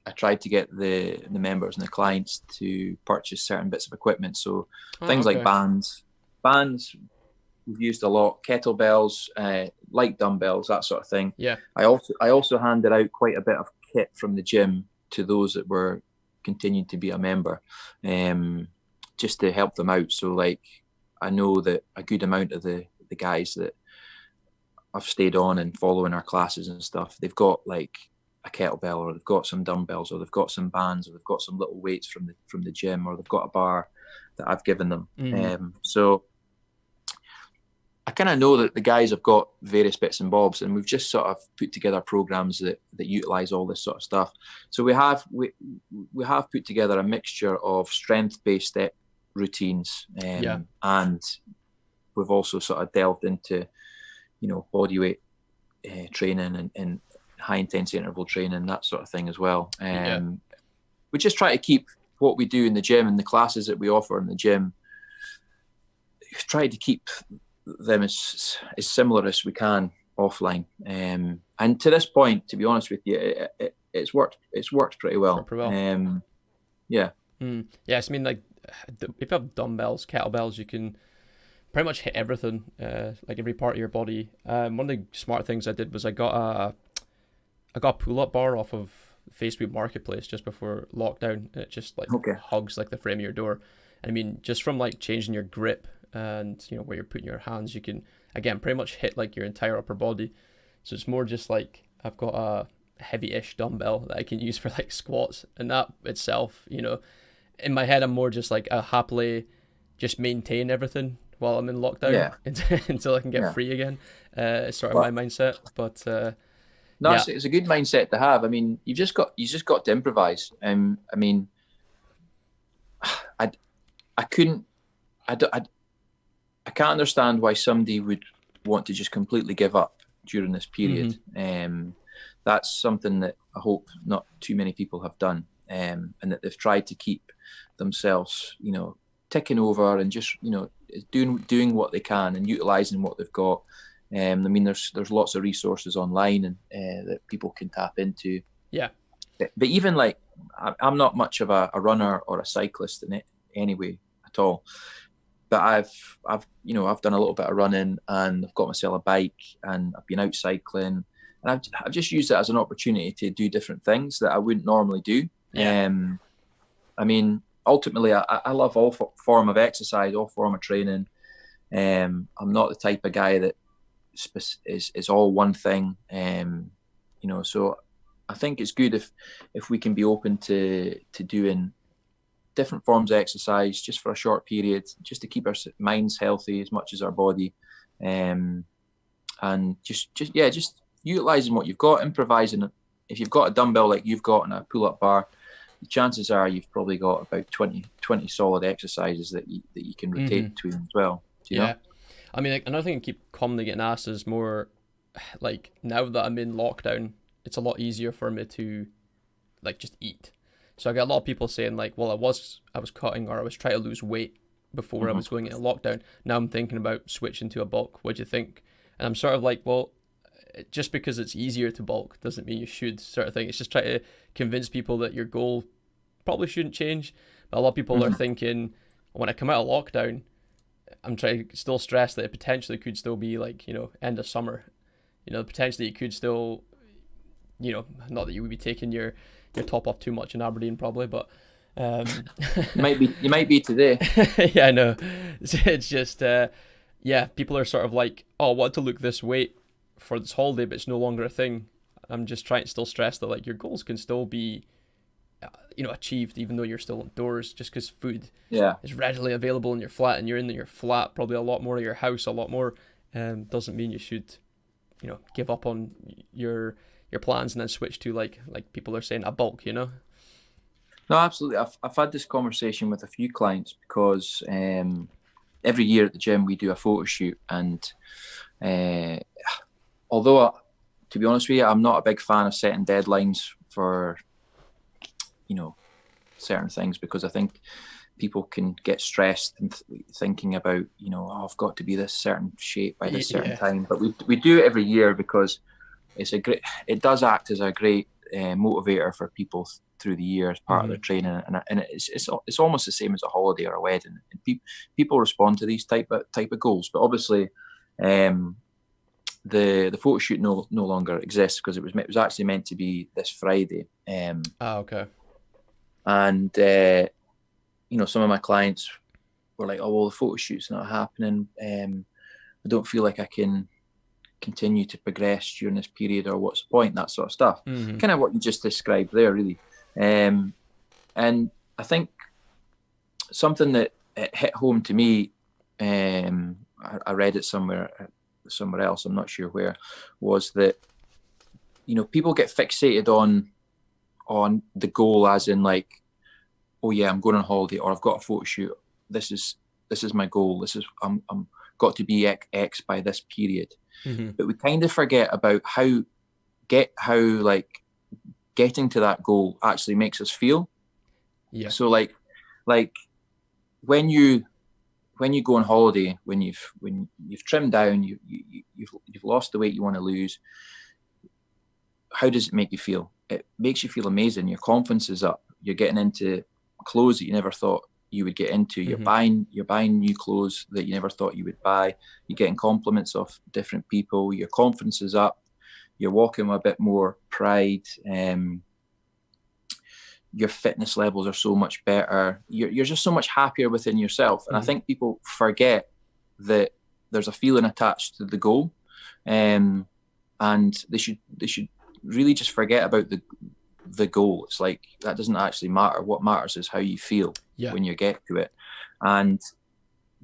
I tried to get the members and the clients to purchase certain bits of equipment. So things like bands we've used a lot, kettlebells, light dumbbells, that sort of thing. Yeah. I also handed out quite a bit of kit from the gym to those that were continuing to be a member, just to help them out. So like, I know that a good amount of the guys that I've stayed on and following our classes and stuff, they've got like a kettlebell, or they've got some dumbbells, or they've got some bands, or they've got some little weights from the gym, or they've got a bar that I've given them. So I kind of know that the guys have got various bits and bobs, and we've just sort of put together programs that utilize all this sort of stuff. So we have put together a mixture of strength-based step routines, and we've also sort of delved into, body weight training and high intensity interval training, that sort of thing as well. We just try to keep what we do in the gym and the classes that we offer in the gym, try to keep them as similar as we can offline. And to this point, to be honest with you, it's worked pretty well. Yes, I mean, like, if you have dumbbells, kettlebells, you can pretty much hit everything, like every part of your body. One of the smart things I did was I got a pull-up bar off of Facebook Marketplace just before lockdown. It just like hugs like the frame of your door. I mean, just from like changing your grip and where you're putting your hands, you can again pretty much hit like your entire upper body. So it's more just like I've got a heavy-ish dumbbell that I can use for like squats, and that itself, in my head I'm more just like a happily just maintain everything while I'm in lockdown until I can get free again. It's sort of my mindset, but no, it's a good mindset to have. I mean, you just got to improvise. I mean, I can't understand why somebody would want to just completely give up during this period. That's something that I hope not too many people have done, and that they've tried to keep themselves, ticking over and just, doing what they can and utilizing what they've got. I mean, there's lots of resources online and that people can tap into. Yeah. But even like, I'm not much of a runner or a cyclist in it anyway at all. But I've done a little bit of running, and I've got myself a bike, and I've been out cycling, and I've just used it as an opportunity to do different things that I wouldn't normally do. I mean, ultimately, I love all form of exercise, all form of training. I'm not the type of guy that is all one thing. So I think it's good if we can be open to doing different forms of exercise just for a short period, just to keep our minds healthy as much as our body, and just utilizing what you've got, improvising. If you've got a dumbbell like you've got and a pull-up bar, the chances are you've probably got about 20 solid exercises that you can rotate between as well. Do you know? I mean, like, another thing I keep commonly getting asked is more like, now that I'm in lockdown, it's a lot easier for me to like just eat. So I get a lot of people saying like, well, I was cutting, or I was trying to lose weight before I was going into lockdown. Now I'm thinking about switching to a bulk. What do you think? And I'm sort of like, well, just because it's easier to bulk doesn't mean you should, sort of thing. It's just trying to convince people that your goal probably shouldn't change. But a lot of people are thinking, when I come out of lockdown, I'm trying to still stress that it potentially could still be like, end of summer. Potentially it could still, not that you would be taking your top off too much in Aberdeen probably, but you might be today. Yeah, I know. It's just people are sort of like, oh, I want to look this weight for this holiday, but it's no longer a thing. I'm just trying to still stress that like your goals can still be achieved even though you're still indoors, just because food is readily available in your flat, and you're in your flat probably a lot more, of your house a lot more, doesn't mean you should give up on your plans and then switch to like people are saying a bulk. No, absolutely. I've had this conversation with a few clients because every year at the gym we do a photo shoot, and although to be honest with you, I'm not a big fan of setting deadlines for certain things, because I think people can get stressed and thinking about I've got to be this certain shape by this certain time. But we do it every year because it does act as a great motivator for people through the year as part of their training, and it's almost the same as a holiday or a wedding, and people respond to these type of goals. But obviously the photo shoot no longer exists, because it was actually meant to be this Friday. Okay. And some of my clients were like, oh well, the photo shoot's not happening, I don't feel like I can continue to progress during this period, or what's the point, that sort of stuff. Kind of what you just described there, really. And I think something that hit home to me, I read it somewhere else, I'm not sure where, was that people get fixated on the goal, as in like, oh yeah, I'm going on holiday, or I've got a photo shoot, this is my goal, I'm got to be X by this period. But we kind of forget about how getting to that goal actually makes us feel. Yeah. So like when you go on holiday, when you've trimmed down, you've lost the weight you want to lose, how does it make you feel? It makes you feel amazing. Your confidence is up. You're getting into clothes that you never thought you would get into. You're buying new clothes that you never thought you would buy. You're getting compliments of different people. Your confidence is up. You're walking with a bit more pride. Your fitness levels are so much better. You're just so much happier within yourself. And I think people forget that there's a feeling attached to the goal, and they should really just forget about the goal. It's like, that doesn't actually matter. What matters is how you feel when you get to it. And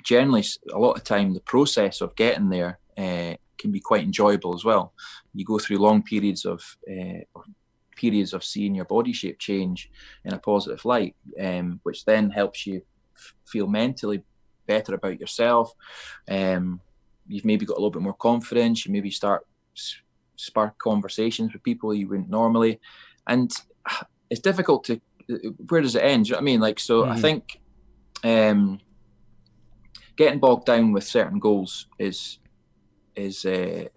generally, a lot of time, the process of getting there can be quite enjoyable as well. You go through long periods of seeing your body shape change in a positive light, which then helps you feel mentally better about yourself. You've maybe got a little bit more confidence. You maybe start spark conversations with people you wouldn't normally, and it's difficult to, where does it end? Do you know what I mean? Like, so I think getting bogged down with certain goals is shouldn't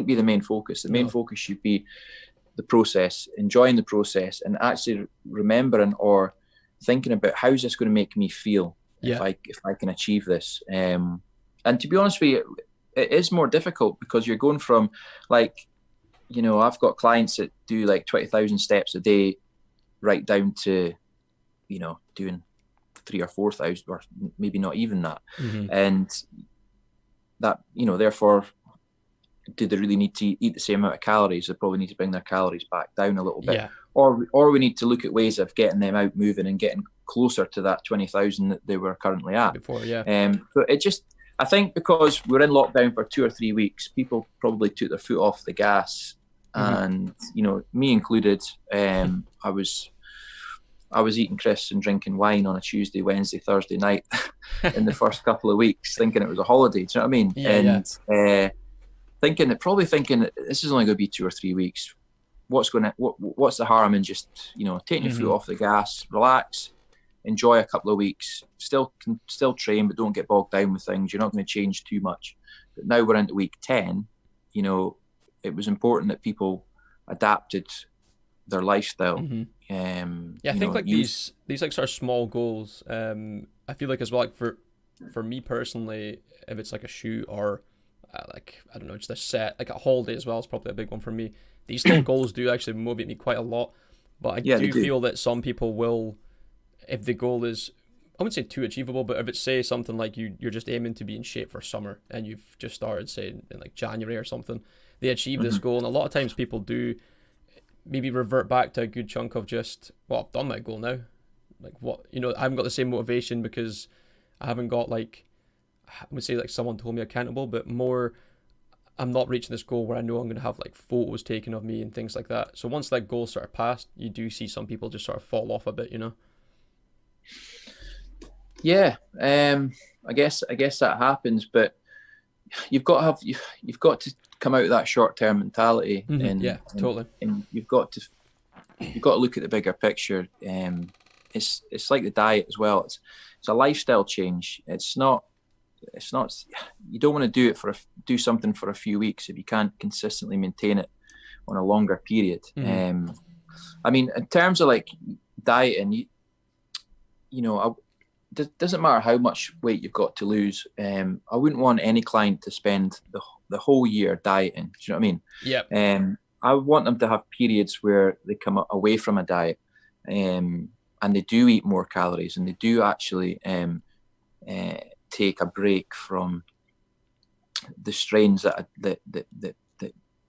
be the main focus. The main focus should be the process, enjoying the process, and actually remembering or thinking about, how's this going to make me feel if I can achieve this. And to be honest with you, it is more difficult, because you're going from, like, I've got clients that do like 20,000 steps a day, right down to, doing 3,000 or 4,000, or maybe not even that. And that, therefore, do they really need to eat the same amount of calories? They probably need to bring their calories back down a little bit. Or we need to look at ways of getting them out moving and getting closer to that 20,000 that they were currently at before. So it just, I think because we're in lockdown for 2 or 3 weeks, people probably took their foot off the gas, and me included. I was eating crisps and drinking wine on a Tuesday, Wednesday, Thursday night in the first couple of weeks, thinking it was a holiday. Do you know what I mean? thinking that this is only going to be 2 or 3 weeks. What's the harm in just, taking your foot off the gas, relax, enjoy a couple of weeks, still train, but don't get bogged down with things. You're not going to change too much. But now we're into week 10, it was important that people adapted their lifestyle. I think like these like sort of small goals, I feel like as well, like for me personally, if it's like a shoot or like, I don't know, just a set, like a holiday as well is probably a big one for me. These small goals do actually motivate me quite a lot, but I do feel that some people will, if the goal is, I wouldn't say too achievable, but if it's, say, something like you're just aiming to be in shape for summer and you've just started, say, in like January or something, they achieve this goal, and a lot of times people do maybe revert back to a good chunk of just, well, I've done my goal now. Like, what, I haven't got the same motivation because I haven't got, like, I would say like someone told me accountable, but more, I'm not reaching this goal where I know I'm going to have like photos taken of me and things like that. So once that goal sort of passed, you do see some people just sort of fall off a bit, Yeah, I guess that happens, but you've got to come out of that short-term mentality. Totally. And you've got to look at the bigger picture. It's like the diet as well. It's a lifestyle change. It's not. You don't want to do something for a few weeks if you can't consistently maintain it on a longer period. I mean, in terms of like dieting, it doesn't matter how much weight you've got to lose. I wouldn't want any client to spend the whole year dieting. Do you know what I mean? Yeah. I want them to have periods where they come away from a diet, and they do eat more calories, and they do actually take a break from the strains that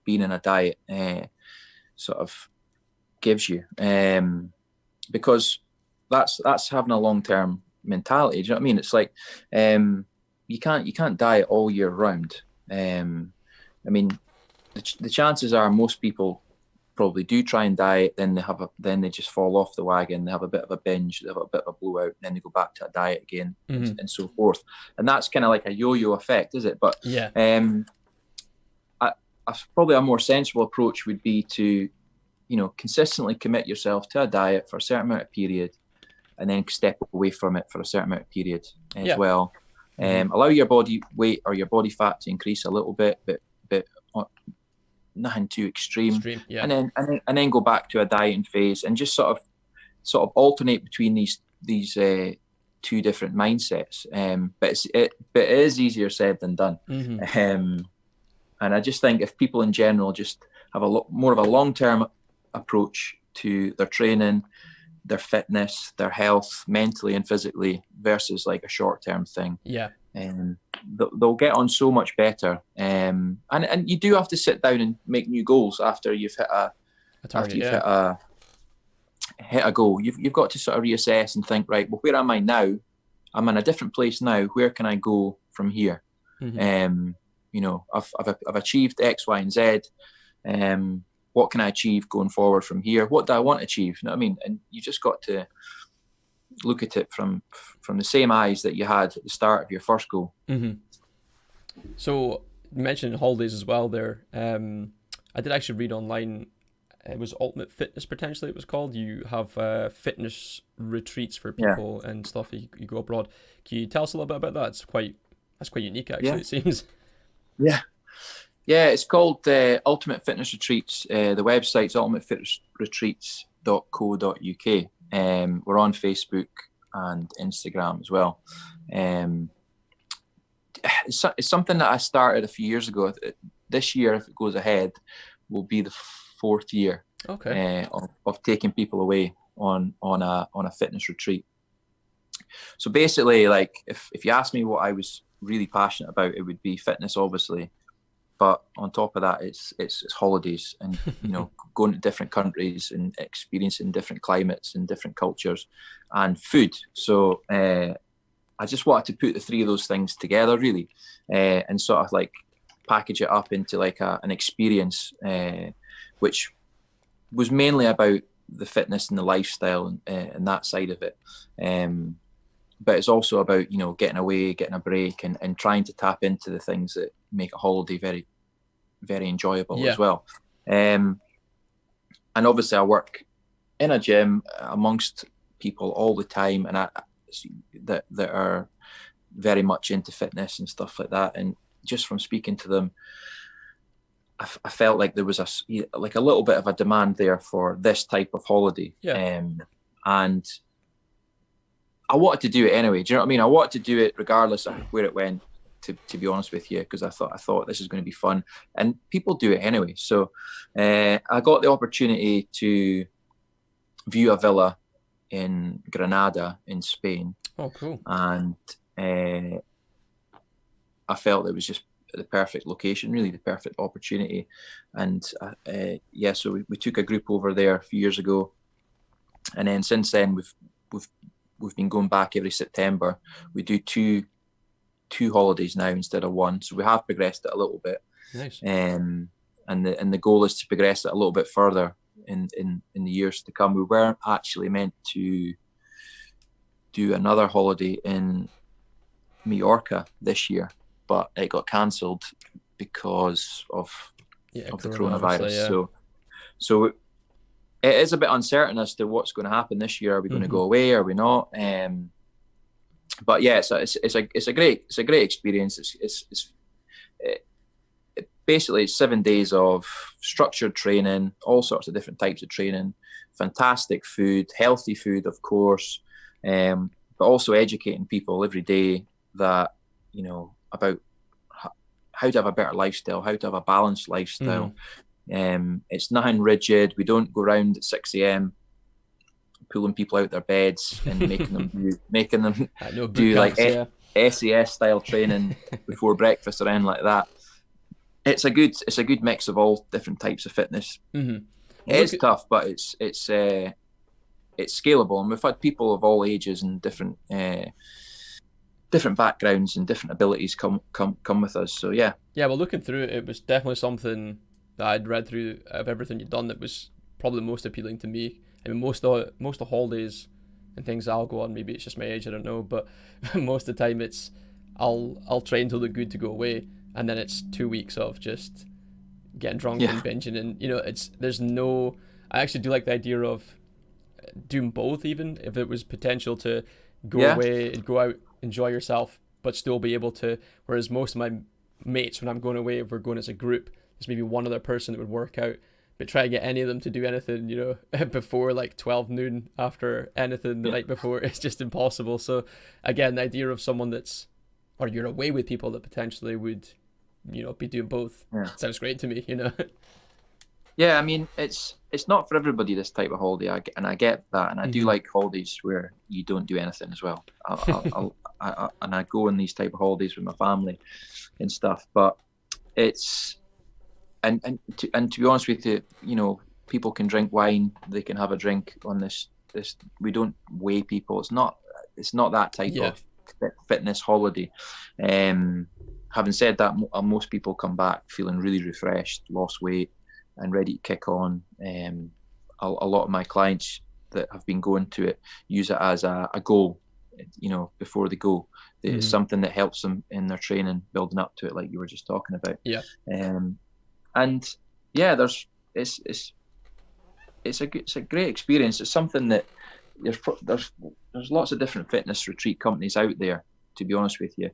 being in a diet sort of gives you, because that's having a long-term mentality. Do you know what I mean? It's like you can't diet all year round. I mean, the chances are most people probably do try and diet, then they just fall off the wagon, they have a bit of a binge, they have a bit of a blowout, then they go back to a diet again, and so forth. And that's kind of like a yo-yo effect, is it? But yeah, probably a more sensible approach would be to, consistently commit yourself to a diet for a certain amount of period, and then step away from it for a certain amount of period as well. Allow your body weight or your body fat to increase a little bit, but nothing too extreme. And then go back to a dieting phase, and just sort of alternate between these two different mindsets. But it is easier said than done. And I just think if people in general just have a lot more of a long-term approach to their training, their fitness, their health, mentally and physically, versus like a short-term thing, they'll get on so much better. And you do have to sit down and make new goals after you've hit a goal. You've got to sort of reassess and think, right, well, where am I now? I'm in a different place now. Where can I go from here? I've achieved X, Y, and Z. What can I achieve going forward from here? What do I want to achieve? You know what I mean? And you just got to look at it from the same eyes that you had at the start of your first goal. So you mentioned holidays as well there. I did actually read online, it was Ultimate Fitness, potentially it was called. You have fitness retreats for people and stuff. You go abroad. Can you tell us a little bit about that? That's quite unique, actually. It seems. Yeah, it's called Ultimate Fitness Retreats. The website's ultimatefitnessretreats.co.uk. We're on Facebook and Instagram as well. It's something that I started a few years ago. This year, if it goes ahead, will be the 4th year of taking people away on a fitness retreat. So basically, like if you ask me what I was really passionate about, it would be fitness, obviously. But on top of that, it's holidays and going to different countries and experiencing different climates and different cultures and food. So I just wanted to put the three of those things together, really, and sort of like package it up into like an experience, which was mainly about the fitness and the lifestyle and that side of it. But it's also about, getting away, getting a break, and trying to tap into the things that make a holiday very, very enjoyable as well. And obviously I work in a gym amongst people all the time, and that are very much into fitness and stuff like that. And just from speaking to them, I felt like there was a little bit of a demand there for this type of holiday. And I wanted to do it anyway. Do you know what I mean? I wanted to do it regardless of where it went, to be honest with you, because I thought this is going to be fun, and people do it anyway. So I got the opportunity to view a villa in Granada in Spain. Oh, cool. And I felt it was just the perfect location, really the perfect opportunity. And so we took a group over there a few years ago, and then since then we've been going back every September. We do two holidays now instead of one, so we have progressed it a little bit. Nice. And the goal is to progress it a little bit further in the years to come. We weren't actually meant to do another holiday in Mallorca this year, but it got cancelled because of the coronavirus. So it is a bit uncertain as to what's going to happen this year. Are we going to go away? Are we not? But yeah, it's a great experience. Basically it's 7 days of structured training, all sorts of different types of training, fantastic food, healthy food, of course, but also educating people every day that, about how to have a better lifestyle, how to have a balanced lifestyle. It's nothing rigid. We don't go around at 6 a.m. pulling people out their beds and making them do like SAS style training before breakfast or anything like that. It's a good mix of all different types of fitness. It is tough, but it's scalable, and we've had people of all ages and different backgrounds and different abilities come with us. So yeah. Well, looking through it, it was definitely something that I'd read through of everything you'd done that was probably most appealing to me. I mean, most of the holidays and things I'll go on, maybe it's just my age, I don't know, but most of the time it's I'll train to look good to go away, and then it's 2 weeks of just getting drunk and binging, and I actually do like the idea of doing both, even if it was potential to go away and go out, enjoy yourself, but still be able to, whereas most of my mates, when I'm going away, if we're going as a group, there's maybe one other person that would work out, but try to get any of them to do anything, before like 12 noon, after anything the night before, it's just impossible. So again, the idea of someone or you're away with people that potentially would, be doing both, sounds great to me, Yeah, I mean, it's not for everybody, this type of holiday, and I get that, and I do like holidays where you don't do anything as well. And I go on these type of holidays with my family and stuff, but it's and to be honest with you, people can drink wine, they can have a drink on this. We don't weigh people. It's not that type of fitness holiday. Having said that, most people come back feeling really refreshed, lost weight, and ready to kick on. A lot of my clients that have been going to it use it as a goal, before they go. It's something that helps them in their training, building up to it, like you were just talking about. It's a great experience. It's something that there's lots of different fitness retreat companies out there, to be honest with you.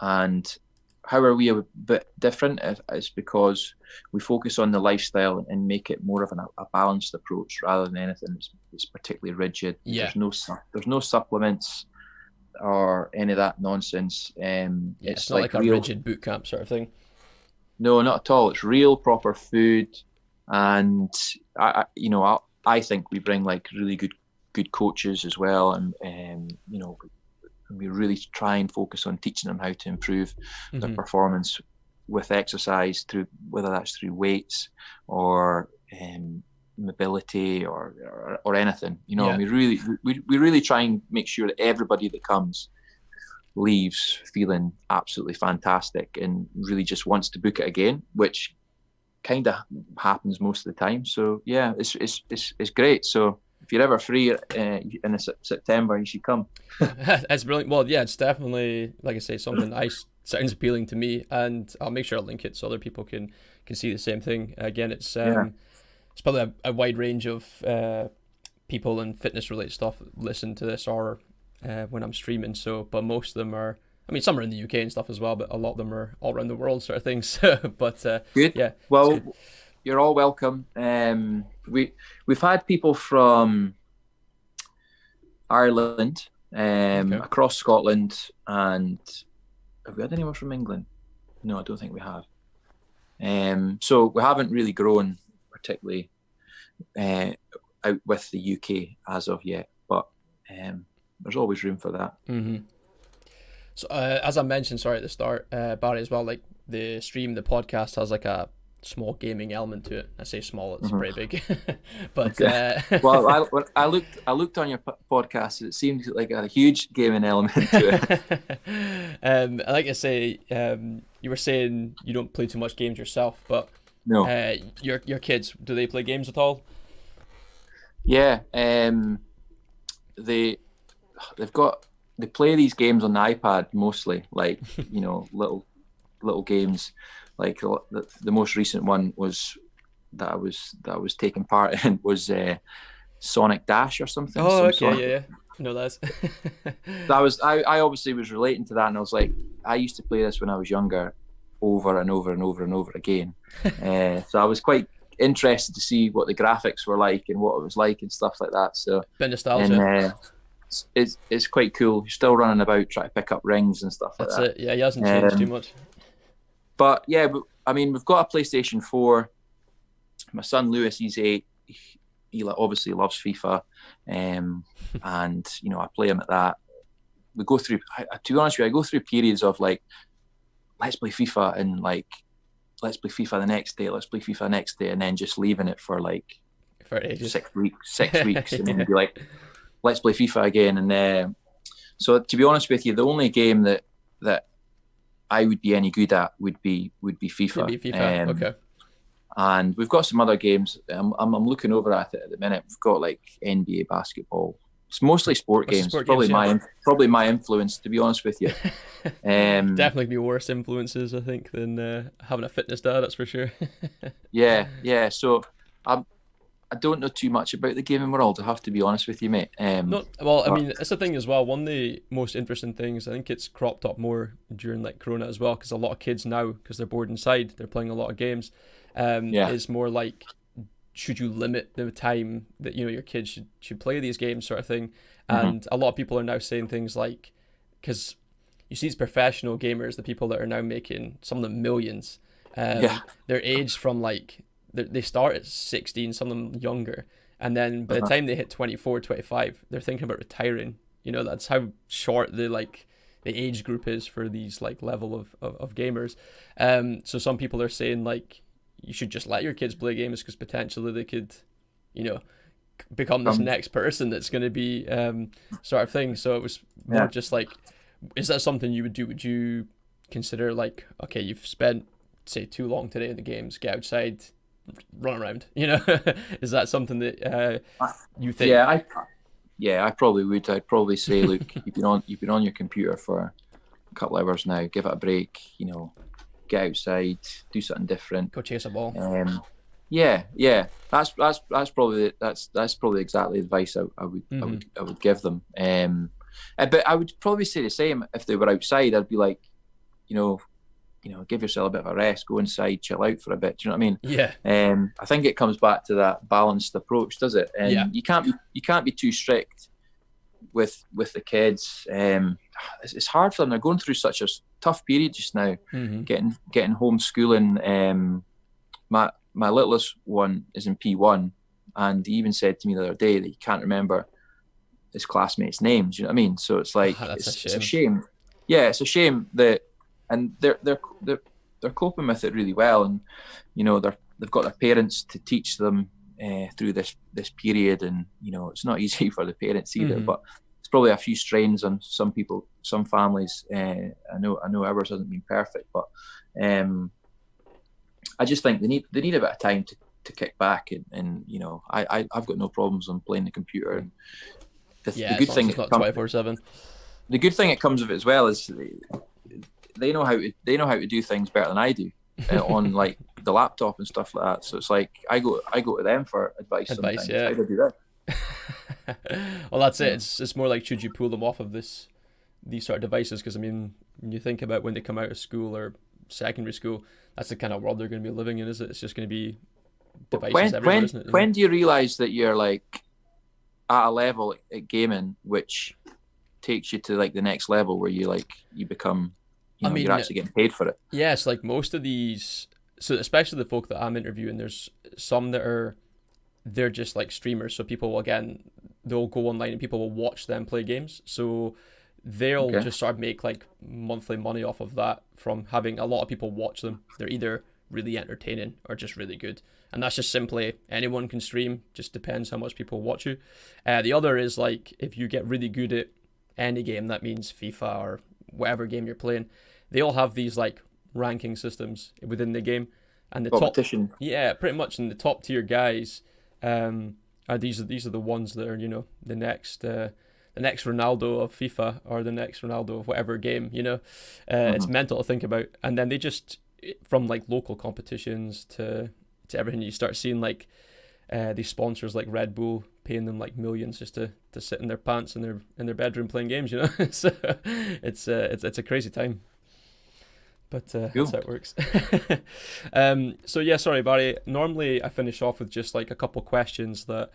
And how are we a bit different? Is because we focus on the lifestyle and make it more of a balanced approach rather than anything that's particularly rigid. There's no supplements or any of that nonsense. It's not like a rigid boot camp sort of thing. No, not at all. It's real, proper food, and I think we bring like really good coaches as well, and we really try and focus on teaching them how to improve their performance with exercise, through whether that's through weights or mobility or anything. We really try and make sure that everybody that comes leaves feeling absolutely fantastic and really just wants to book it again, which kind of happens most of the time. So yeah, it's great. So if you're ever free in September, you should come. That's brilliant. Well, yeah, it's definitely, like I say, something I sounds appealing to me, and I'll make sure I'll link it so other people can see the same thing. Again, it's probably a wide range of people and fitness related stuff that listen to this or when I'm streaming. So, but most of them are, I mean, some are in the UK and stuff as well, but a lot of them are all around the world sort of things. But good. Yeah. Well, you're all welcome. We've had people from Ireland, across Scotland, and have we had anyone from England? No, I don't think we have. So we haven't really grown particularly out with the UK as of yet, but there's always room for that. Mm-hmm. So as I mentioned, sorry, at the start, Barry, as well, like the podcast has like a small gaming element to it. I say small, it's pretty big. But well, I looked on your podcast, it seemed like a huge gaming element to it. Like I say, you were saying you don't play too much games yourself, but no, your kids, do they play games at all? Yeah, they play these games on the iPad mostly, like little games. Like the most recent one was that I was taking part in was Sonic Dash or something. Oh, okay, yeah. No, that's I obviously was relating to that, and I was like, I used to play this when I was younger, over and over and over and over again. So I was quite interested to see what the graphics were like and what it was like and stuff like that. So bit nostalgia. And it's quite cool. You're still running about trying to pick up rings and stuff like that. That's it. Yeah, he hasn't changed too much. But yeah, I mean, we've got a PlayStation 4. My son Lewis, he's 8. He obviously loves FIFA, and I play him at that. We go through. To be honest with you, I go through periods of like, let's play FIFA, and like, let's play FIFA the next day. Let's play FIFA the next day, and then just leaving it for like for ages. 6 weeks, and then be like, let's play FIFA again. And so, to be honest with you, the only game that I would be any good at would be FIFA. Okay. And we've got some other games. I'm looking over at it at the minute. We've got like NBA basketball. It's mostly sport games. Probably my influence, to be honest with you. Definitely be worse influences, I think, than having a fitness dad. That's for sure. Yeah. So I don't know too much about the gaming world, I have to be honest with you, mate. I mean, it's the thing as well. One of the most interesting things, I think it's cropped up more during like Corona as well, because a lot of kids now, because they're bored inside, they're playing a lot of games. It's more like, should you limit the time that your kids should play these games, sort of thing. And a lot of people are now saying things like, because you see these professional gamers, the people that are now making some of them millions, they're aged from like, they start at 16, some of them younger, and then by the time they hit 24, 25, they're thinking about retiring. That's how short the age group is for these like level of gamers. So some people are saying like, you should just let your kids play games, because potentially they could become this next person that's going to be sort of thing. So it was more just like, is that something you would do? Would you consider like, okay, you've spent say too long today in the games, get outside, run around, is that something that you think? I probably would. I'd probably say, look, you've been on your computer for a couple of hours now, give it a break, get outside, do something different, go chase a ball. That's probably exactly the advice I would give them. But I would probably say the same if they were outside. I'd be like, give yourself a bit of a rest, go inside, chill out for a bit. Do you know what I mean? Yeah. I think it comes back to that balanced approach, does it? And you can't be too strict with the kids. It's hard for them. They're going through such a tough period just now. Getting homeschooling. My littlest one is in P1, and he even said to me the other day that he can't remember his classmates' names. You know what I mean? So it's like it's a shame. Yeah, it's a shame that. And they're coping with it really well, and they've got their parents to teach them through this period, and it's not easy for the parents either. But it's probably a few strains on some people, some families. I know ours hasn't been perfect, but I just think they need a bit of time to kick back, and I've got no problems on playing the computer. And the good thing, it's not 24/7. The good thing that comes of it as well is they know how to do things better than I do on like the laptop and stuff like that. So it's like I go to them for advice sometimes. Yeah. How do I do that? Well, that's it. It's more like, should you pull them off of these sort of devices? Because I mean, when you think about when they come out of school or secondary school, that's the kind of world they're going to be living in, is it? It's just going to be devices everywhere, isn't it? When do you realize that you're like at a level at gaming which takes you to like the next level where you become, you're actually getting paid for it? Yes, like most of these, so especially the folk that I'm interviewing, there's some that they're just like streamers. So people will, again, they'll go online and people will watch them play games. So they'll just sort of make like monthly money off of that from having a lot of people watch them. They're either really entertaining or just really good. And that's just simply anyone can stream, just depends how much people watch you. The other is like, if you get really good at any game, that means FIFA or whatever game you're playing, they all have these like ranking systems within the game. And the competition. Pretty much. And the top tier guys, these are the ones that are, the next Ronaldo of FIFA or the next Ronaldo of whatever game, It's mental to think about. And then they just, from like local competitions to everything, you start seeing like these sponsors like Red Bull paying them like millions just to sit in their pants in their bedroom playing games, So it's a crazy time. But that's how it works. So yeah, sorry, Barry. Normally I finish off with just like a couple questions that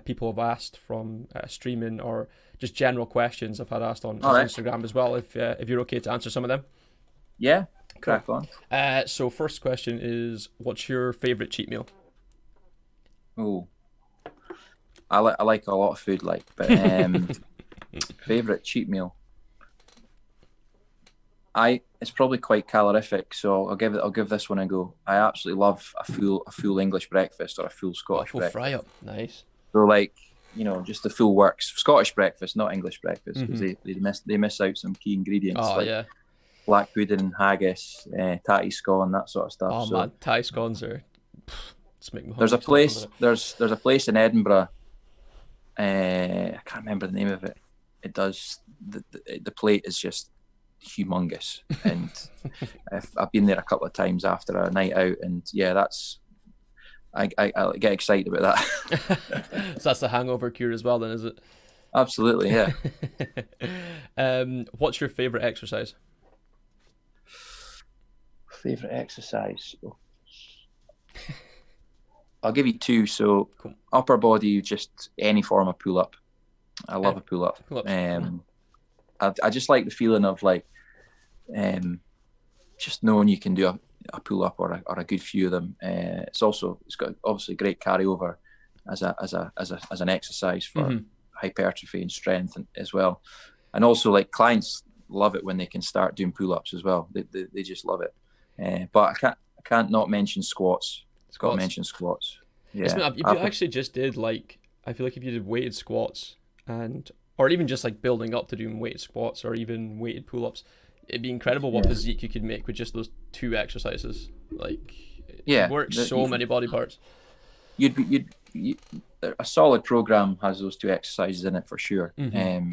people have asked from streaming, or just general questions I've had asked on Instagram as well, if you're okay to answer some of them. Yeah, crack on. So first question is, what's your favourite cheat meal? Oh, I like a lot of food, but favourite cheat meal. It's probably quite calorific, so I'll give this one a go. I absolutely love a full English breakfast or a full Scottish breakfast. Fry up, nice. So just the full works. Scottish breakfast, not English breakfast, because they miss out some key ingredients. Black pudding, haggis, tatty scone, that sort of stuff. Oh man, tatty scones are. There's a place. There's a place in Edinburgh. I can't remember the name of it. It does the plate is just humongous, and I've been there a couple of times after a night out, and I get excited about that. So that's the hangover cure as well, then, is it? Absolutely, yeah. What's your favourite exercise? Favorite exercise? I'll give you two. So cool. Upper body, just any form of pull up. I love a pull up. I just like the feeling of just knowing you can do a pull up or a good few of them. It's got obviously great carryover as an exercise for hypertrophy and strength as well. And also clients love it when they can start doing pull ups as well. They just love it. But I can't not mention squats. Got to mention squats. Yeah. You actually just did I feel like if you did weighted squats or even just building up to doing weighted squats or even weighted pull-ups, it'd be incredible what physique you could make with just those two exercises. It works many body parts. A solid program has those two exercises in it for sure. I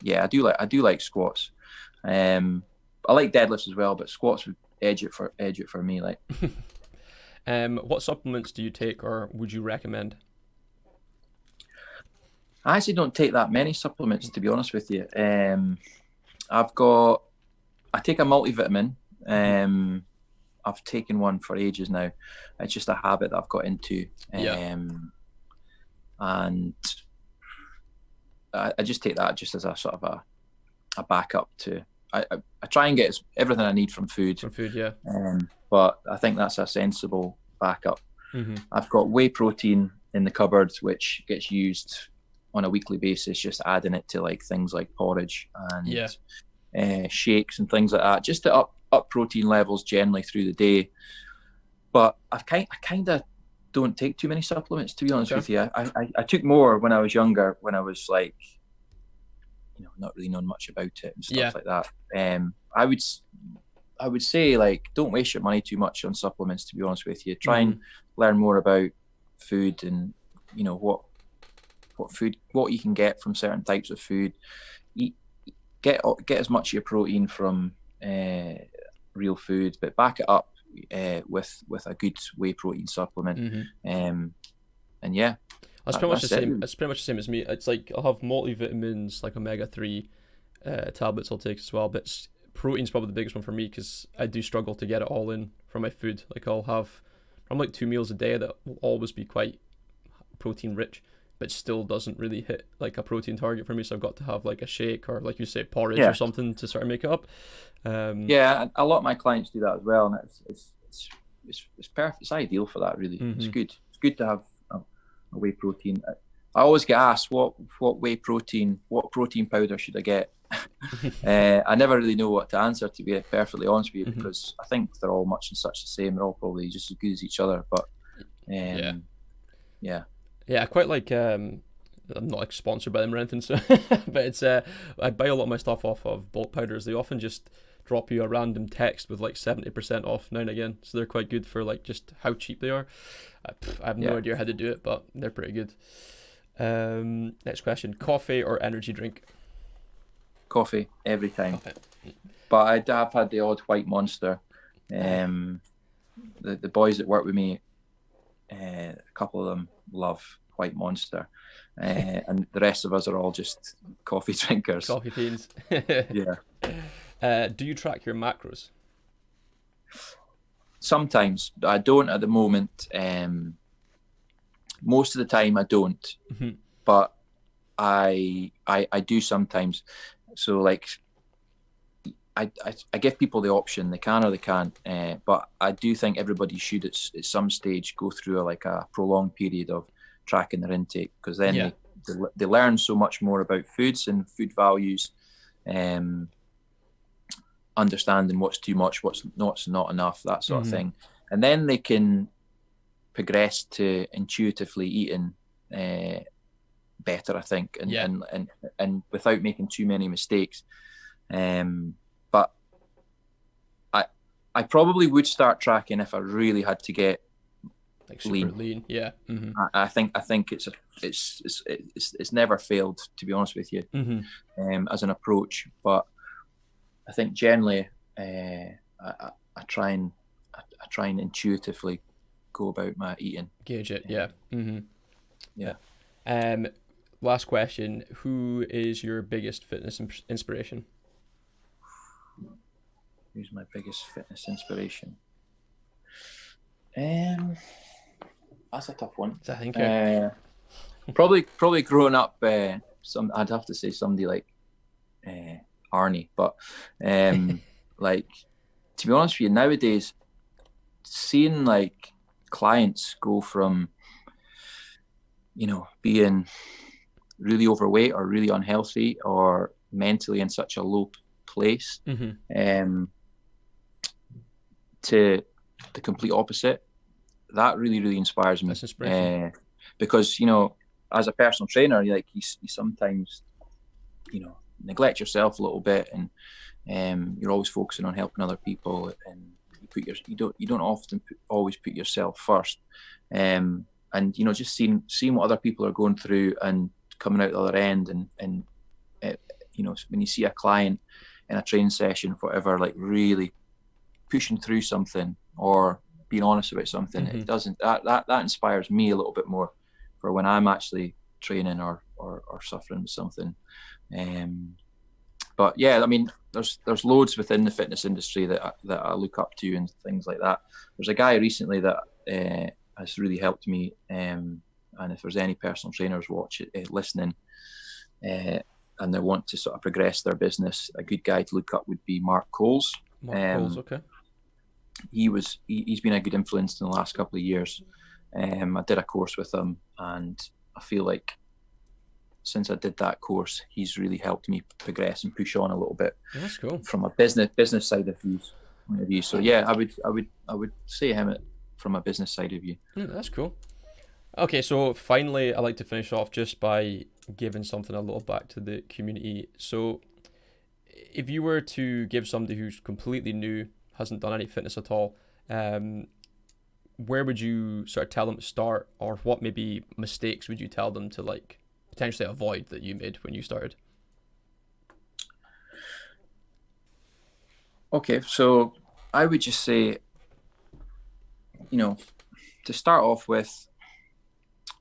do like squats. I like deadlifts as well, but squats would edge it for me. What supplements do you take or would you recommend? I actually don't take that many supplements, to be honest with you. I take a multivitamin. I've taken one for ages now. It's just a habit that I've got into. And I just take that just as a sort of a backup to. I try and get everything I need from food. But I think that's a sensible backup. I've got whey protein in the cupboard, which gets used on a weekly basis, just adding it to things like porridge and shakes and things like that, just to up protein levels generally through the day. But I kind of don't take too many supplements, to be honest with you. I took more when I was younger, when I was not really knowing much about it and stuff like that. I would say don't waste your money too much on supplements, to be honest with you. Try and learn more about food and what you can get from certain types of food. get as much of your protein from real food, but back it up with a good whey protein supplement. And yeah, that's pretty much the same. It's pretty much the same as me. It's like I'll have multivitamins, like omega-3 tablets I'll take as well, but protein's probably the biggest one for me because I do struggle to get it all in from my food. Like I'll have from like 2 meals a day that will always be quite protein rich, but still doesn't really hit like a protein target for me. So I've got to have like a shake or, like you say, porridge or something to sort of make it up. Yeah, a lot of my clients do that as well, and it's perfect. It's ideal for that, really. It's good. It's good to have a whey protein. I always get asked what protein powder should I get. I never really know what to answer, to be perfectly honest with you, because I think they're all much and such the same. They're all probably just as good as each other. But yeah, I quite like. I'm not like sponsored by them or anything, so but it's I buy a lot of my stuff off of bulk powders. They often just drop you a random text with like 70% off now and again, so they're quite good for like just how cheap they are. I have no idea how to do it, but they're pretty good. Next question: coffee or energy drink? Coffee every time. But I have had the odd white monster. The boys that work with me, a couple of them love white monster, and the rest of us are all just coffee drinkers. Coffee fiends. Yeah. Do you track your macros? Sometimes. I don't at the moment. Most of the time I don't, but I do sometimes. So like I give people the option, they can or they can't, but I do think everybody should at some stage go through a prolonged period of tracking their intake, because then they learn so much more about foods and food values, understanding what's too much, what's not enough, that sort of thing, and then they can progress to intuitively eating better, I think, and without making too many mistakes. But I probably would start tracking if I really had to get like super lean. Yeah. I think it's never failed, to be honest with you, as an approach. But I think generally I try and intuitively go about my eating. Gauge it. Yeah. Last question: who is your biggest fitness inspiration? Who's my biggest fitness inspiration? That's a tough one. I think probably growing up, I'd have to say somebody like Arnie, but like, to be honest with you, nowadays seeing like clients go from being really overweight or really unhealthy or mentally in such a low place, to the complete opposite, that really inspires me. That's inspiring. Because as a personal trainer, you sometimes neglect yourself a little bit, and you're always focusing on helping other people, and you don't often always put yourself first, and just seeing what other people are going through and coming out the other end, and when you see a client in a training session, whatever, like really pushing through something or being honest about something, it doesn't that inspires me a little bit more for when I'm actually training or suffering with something. But yeah, I mean, there's loads within the fitness industry that I look up to and things like that. There's a guy recently that has really helped me, and if there's any personal trainers listening, and they want to sort of progress their business, a good guy to look up would be Mark Coles. Coles, okay. He's been a good influence in the last couple of years. I did a course with him, and I feel like since I did that course, he's really helped me progress and push on a little bit. That's cool. From a business side of view. So yeah, I would say him from a business side of view. That's cool. Okay, so finally, I'd like to finish off just by giving something a little back to the community. So if you were to give somebody who's completely new, hasn't done any fitness at all, where would you sort of tell them to start, or what maybe mistakes would you tell them to like potentially avoid that you made when you started? Okay, so I would just say, to start off with,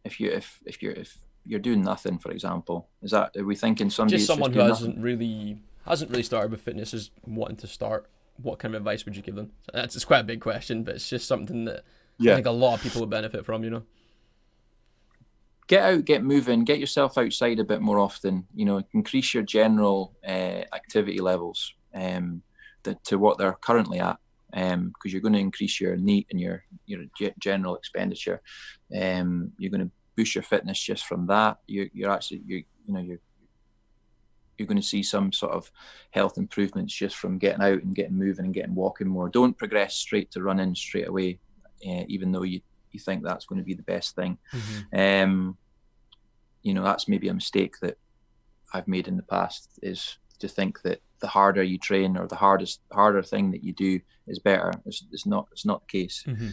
if you're doing nothing, for example, are we thinking somebody Just that's someone just who doing hasn't nothing? really started with fitness, is wanting to start. What kind of advice would you give them? It's quite a big question, but it's just something that I Yeah. think a lot of people would benefit from. Get out, get moving, get yourself outside a bit more often. Increase your general activity levels to what they're currently at, because you're going to increase your NEAT and your general expenditure. You're going to boost your fitness just from that. You're going to see some sort of health improvements just from getting out and getting moving and getting walking more. Don't progress straight to running straight away, even though you think that's going to be the best thing. Mm-hmm. That's maybe a mistake that I've made in the past, is to think that the harder you train or the harder thing that you do is better. It's not the case. Mm-hmm.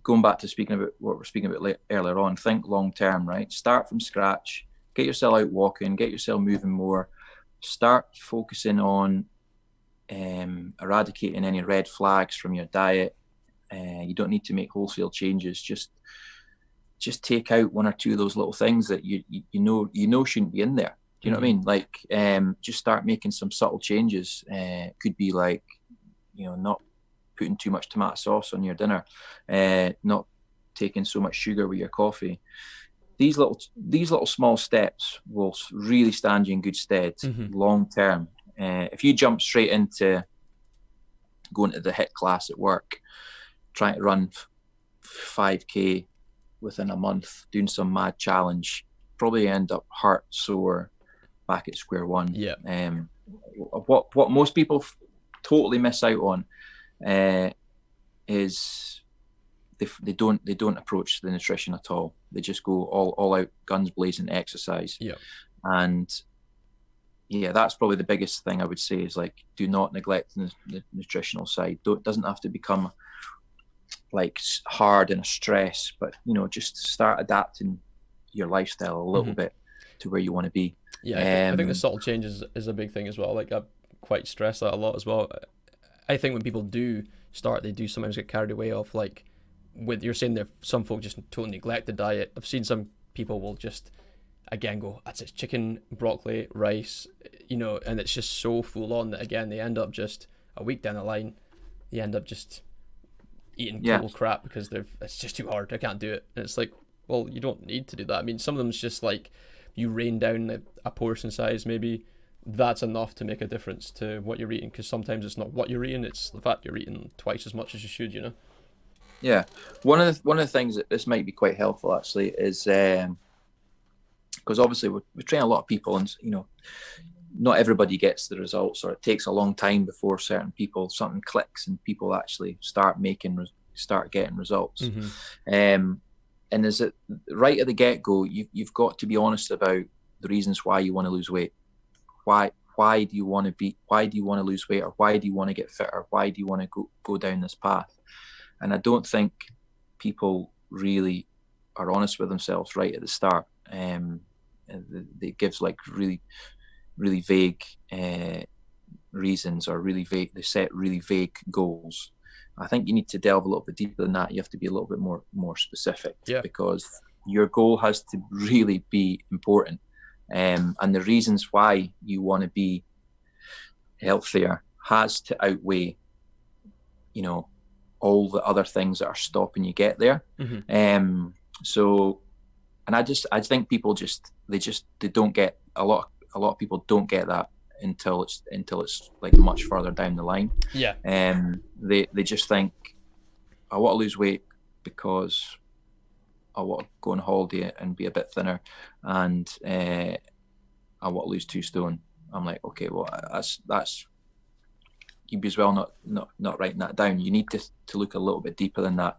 Going back to speaking about what we're speaking about earlier on, think long term, right? Start from scratch, get yourself out walking, get yourself moving more, start focusing on eradicating any red flags from your diet. You don't need to make wholesale changes. Just take out one or two of those little things that you know shouldn't be in there. Do you know what I mean? Like, just start making some subtle changes. Could be like, not putting too much tomato sauce on your dinner, not taking so much sugar with your coffee. These little small steps will really stand you in good stead long term. If you jump straight into going to the HIIT class at work, trying to run 5K within a month, doing some mad challenge, probably end up hurt, sore, back at square one. Yeah. What most people totally miss out on is they don't approach the nutrition at all. They just go all out guns blazing exercise. Yeah. And yeah, that's probably the biggest thing I would say, is like, do not neglect the nutritional side. Doesn't have to become like hard and a stress, but just start adapting your lifestyle a little bit to where you want to be. Yeah, I think the subtle change is a big thing as well. Like, I quite stress that a lot as well. I think when people do start, they do sometimes get carried away off, like, with you're saying there, some folk just totally neglect the diet. I've seen some people will just, again, go, that's it, chicken, broccoli, rice, and it's just so full on that, again, they end up just a week down the line, they end up just eating total crap because it's just too hard. I can't do it. And it's like, well, you don't need to do that. I mean, some of them's just like, you rein down a portion size, maybe that's enough to make a difference to what you're eating, because sometimes it's not what you're eating, it's the fact you're eating twice as much as you should. Yeah, one of the things that this might be quite helpful actually is because obviously we train a lot of people, and not everybody gets the results, or it takes a long time before something clicks and people actually start getting results. And is it right at the get-go, you've got to be honest about the reasons why you want to lose weight. Why do you want to lose weight, or why do you want to get fitter? Why do you want to go down this path? And I don't think people really are honest with themselves right at the start. It gives like really, really vague reasons, or they set really vague goals. I think you need to delve a little bit deeper than that. You have to be a little bit more specific, because your goal has to really be important. And the reasons why you want to be healthier has to outweigh, all the other things that are stopping you get there. I think people they don't get a lot of people don't get that until it's like much further down the line. They just think, I want to lose weight because I want to go on holiday and be a bit thinner, and I want to lose 2 stone. I'm like, okay, well, that's you'd be as well not writing that down. You need to look a little bit deeper than that,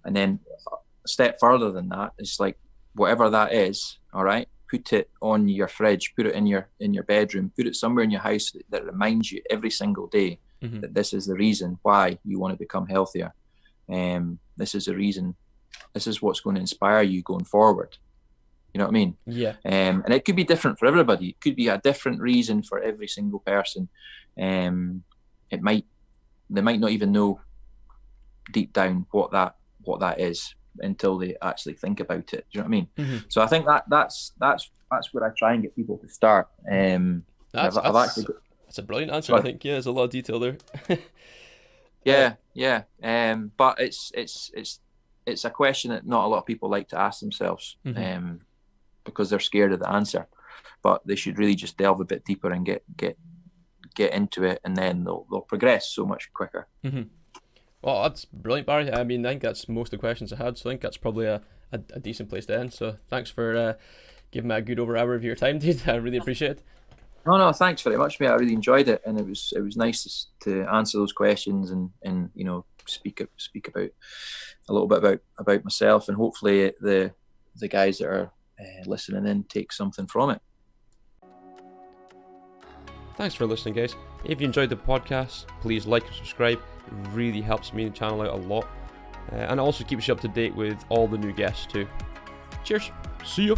and then a step further than that is like, whatever that is, all right, put it on your fridge, put it in your bedroom, put it somewhere in your house that reminds you every single day that this is the reason why you want to become healthier. This is the reason. This is what's going to inspire you going forward. You know what I mean? Yeah. And it could be different for everybody. It could be a different reason for every single person. It might they might not even know deep down what that is until they actually think about it. Do you know what I mean? Mm-hmm. So I think that's where I try and get people to start. That's a brilliant answer. I think there's a lot of detail there. Yeah. But it's a question that not a lot of people like to ask themselves, because they're scared of the answer. But they should really just delve a bit deeper and get into it, and then they'll progress so much quicker. Mm-hmm. Well, that's brilliant, Barry. I mean, I think that's most of the questions I had, so I think that's probably a decent place to end. So thanks for giving me a good over hour of your time, dude. I really appreciate it. No, thanks very much, mate. I really enjoyed it, and it was nice to answer those questions and speak about a little bit about myself, and hopefully the guys that are listening in take something from it. Thanks for listening, guys. If you enjoyed the podcast, please like and subscribe. It really helps me and the channel out a lot, and it also keeps you up to date with all the new guests too. Cheers. See you.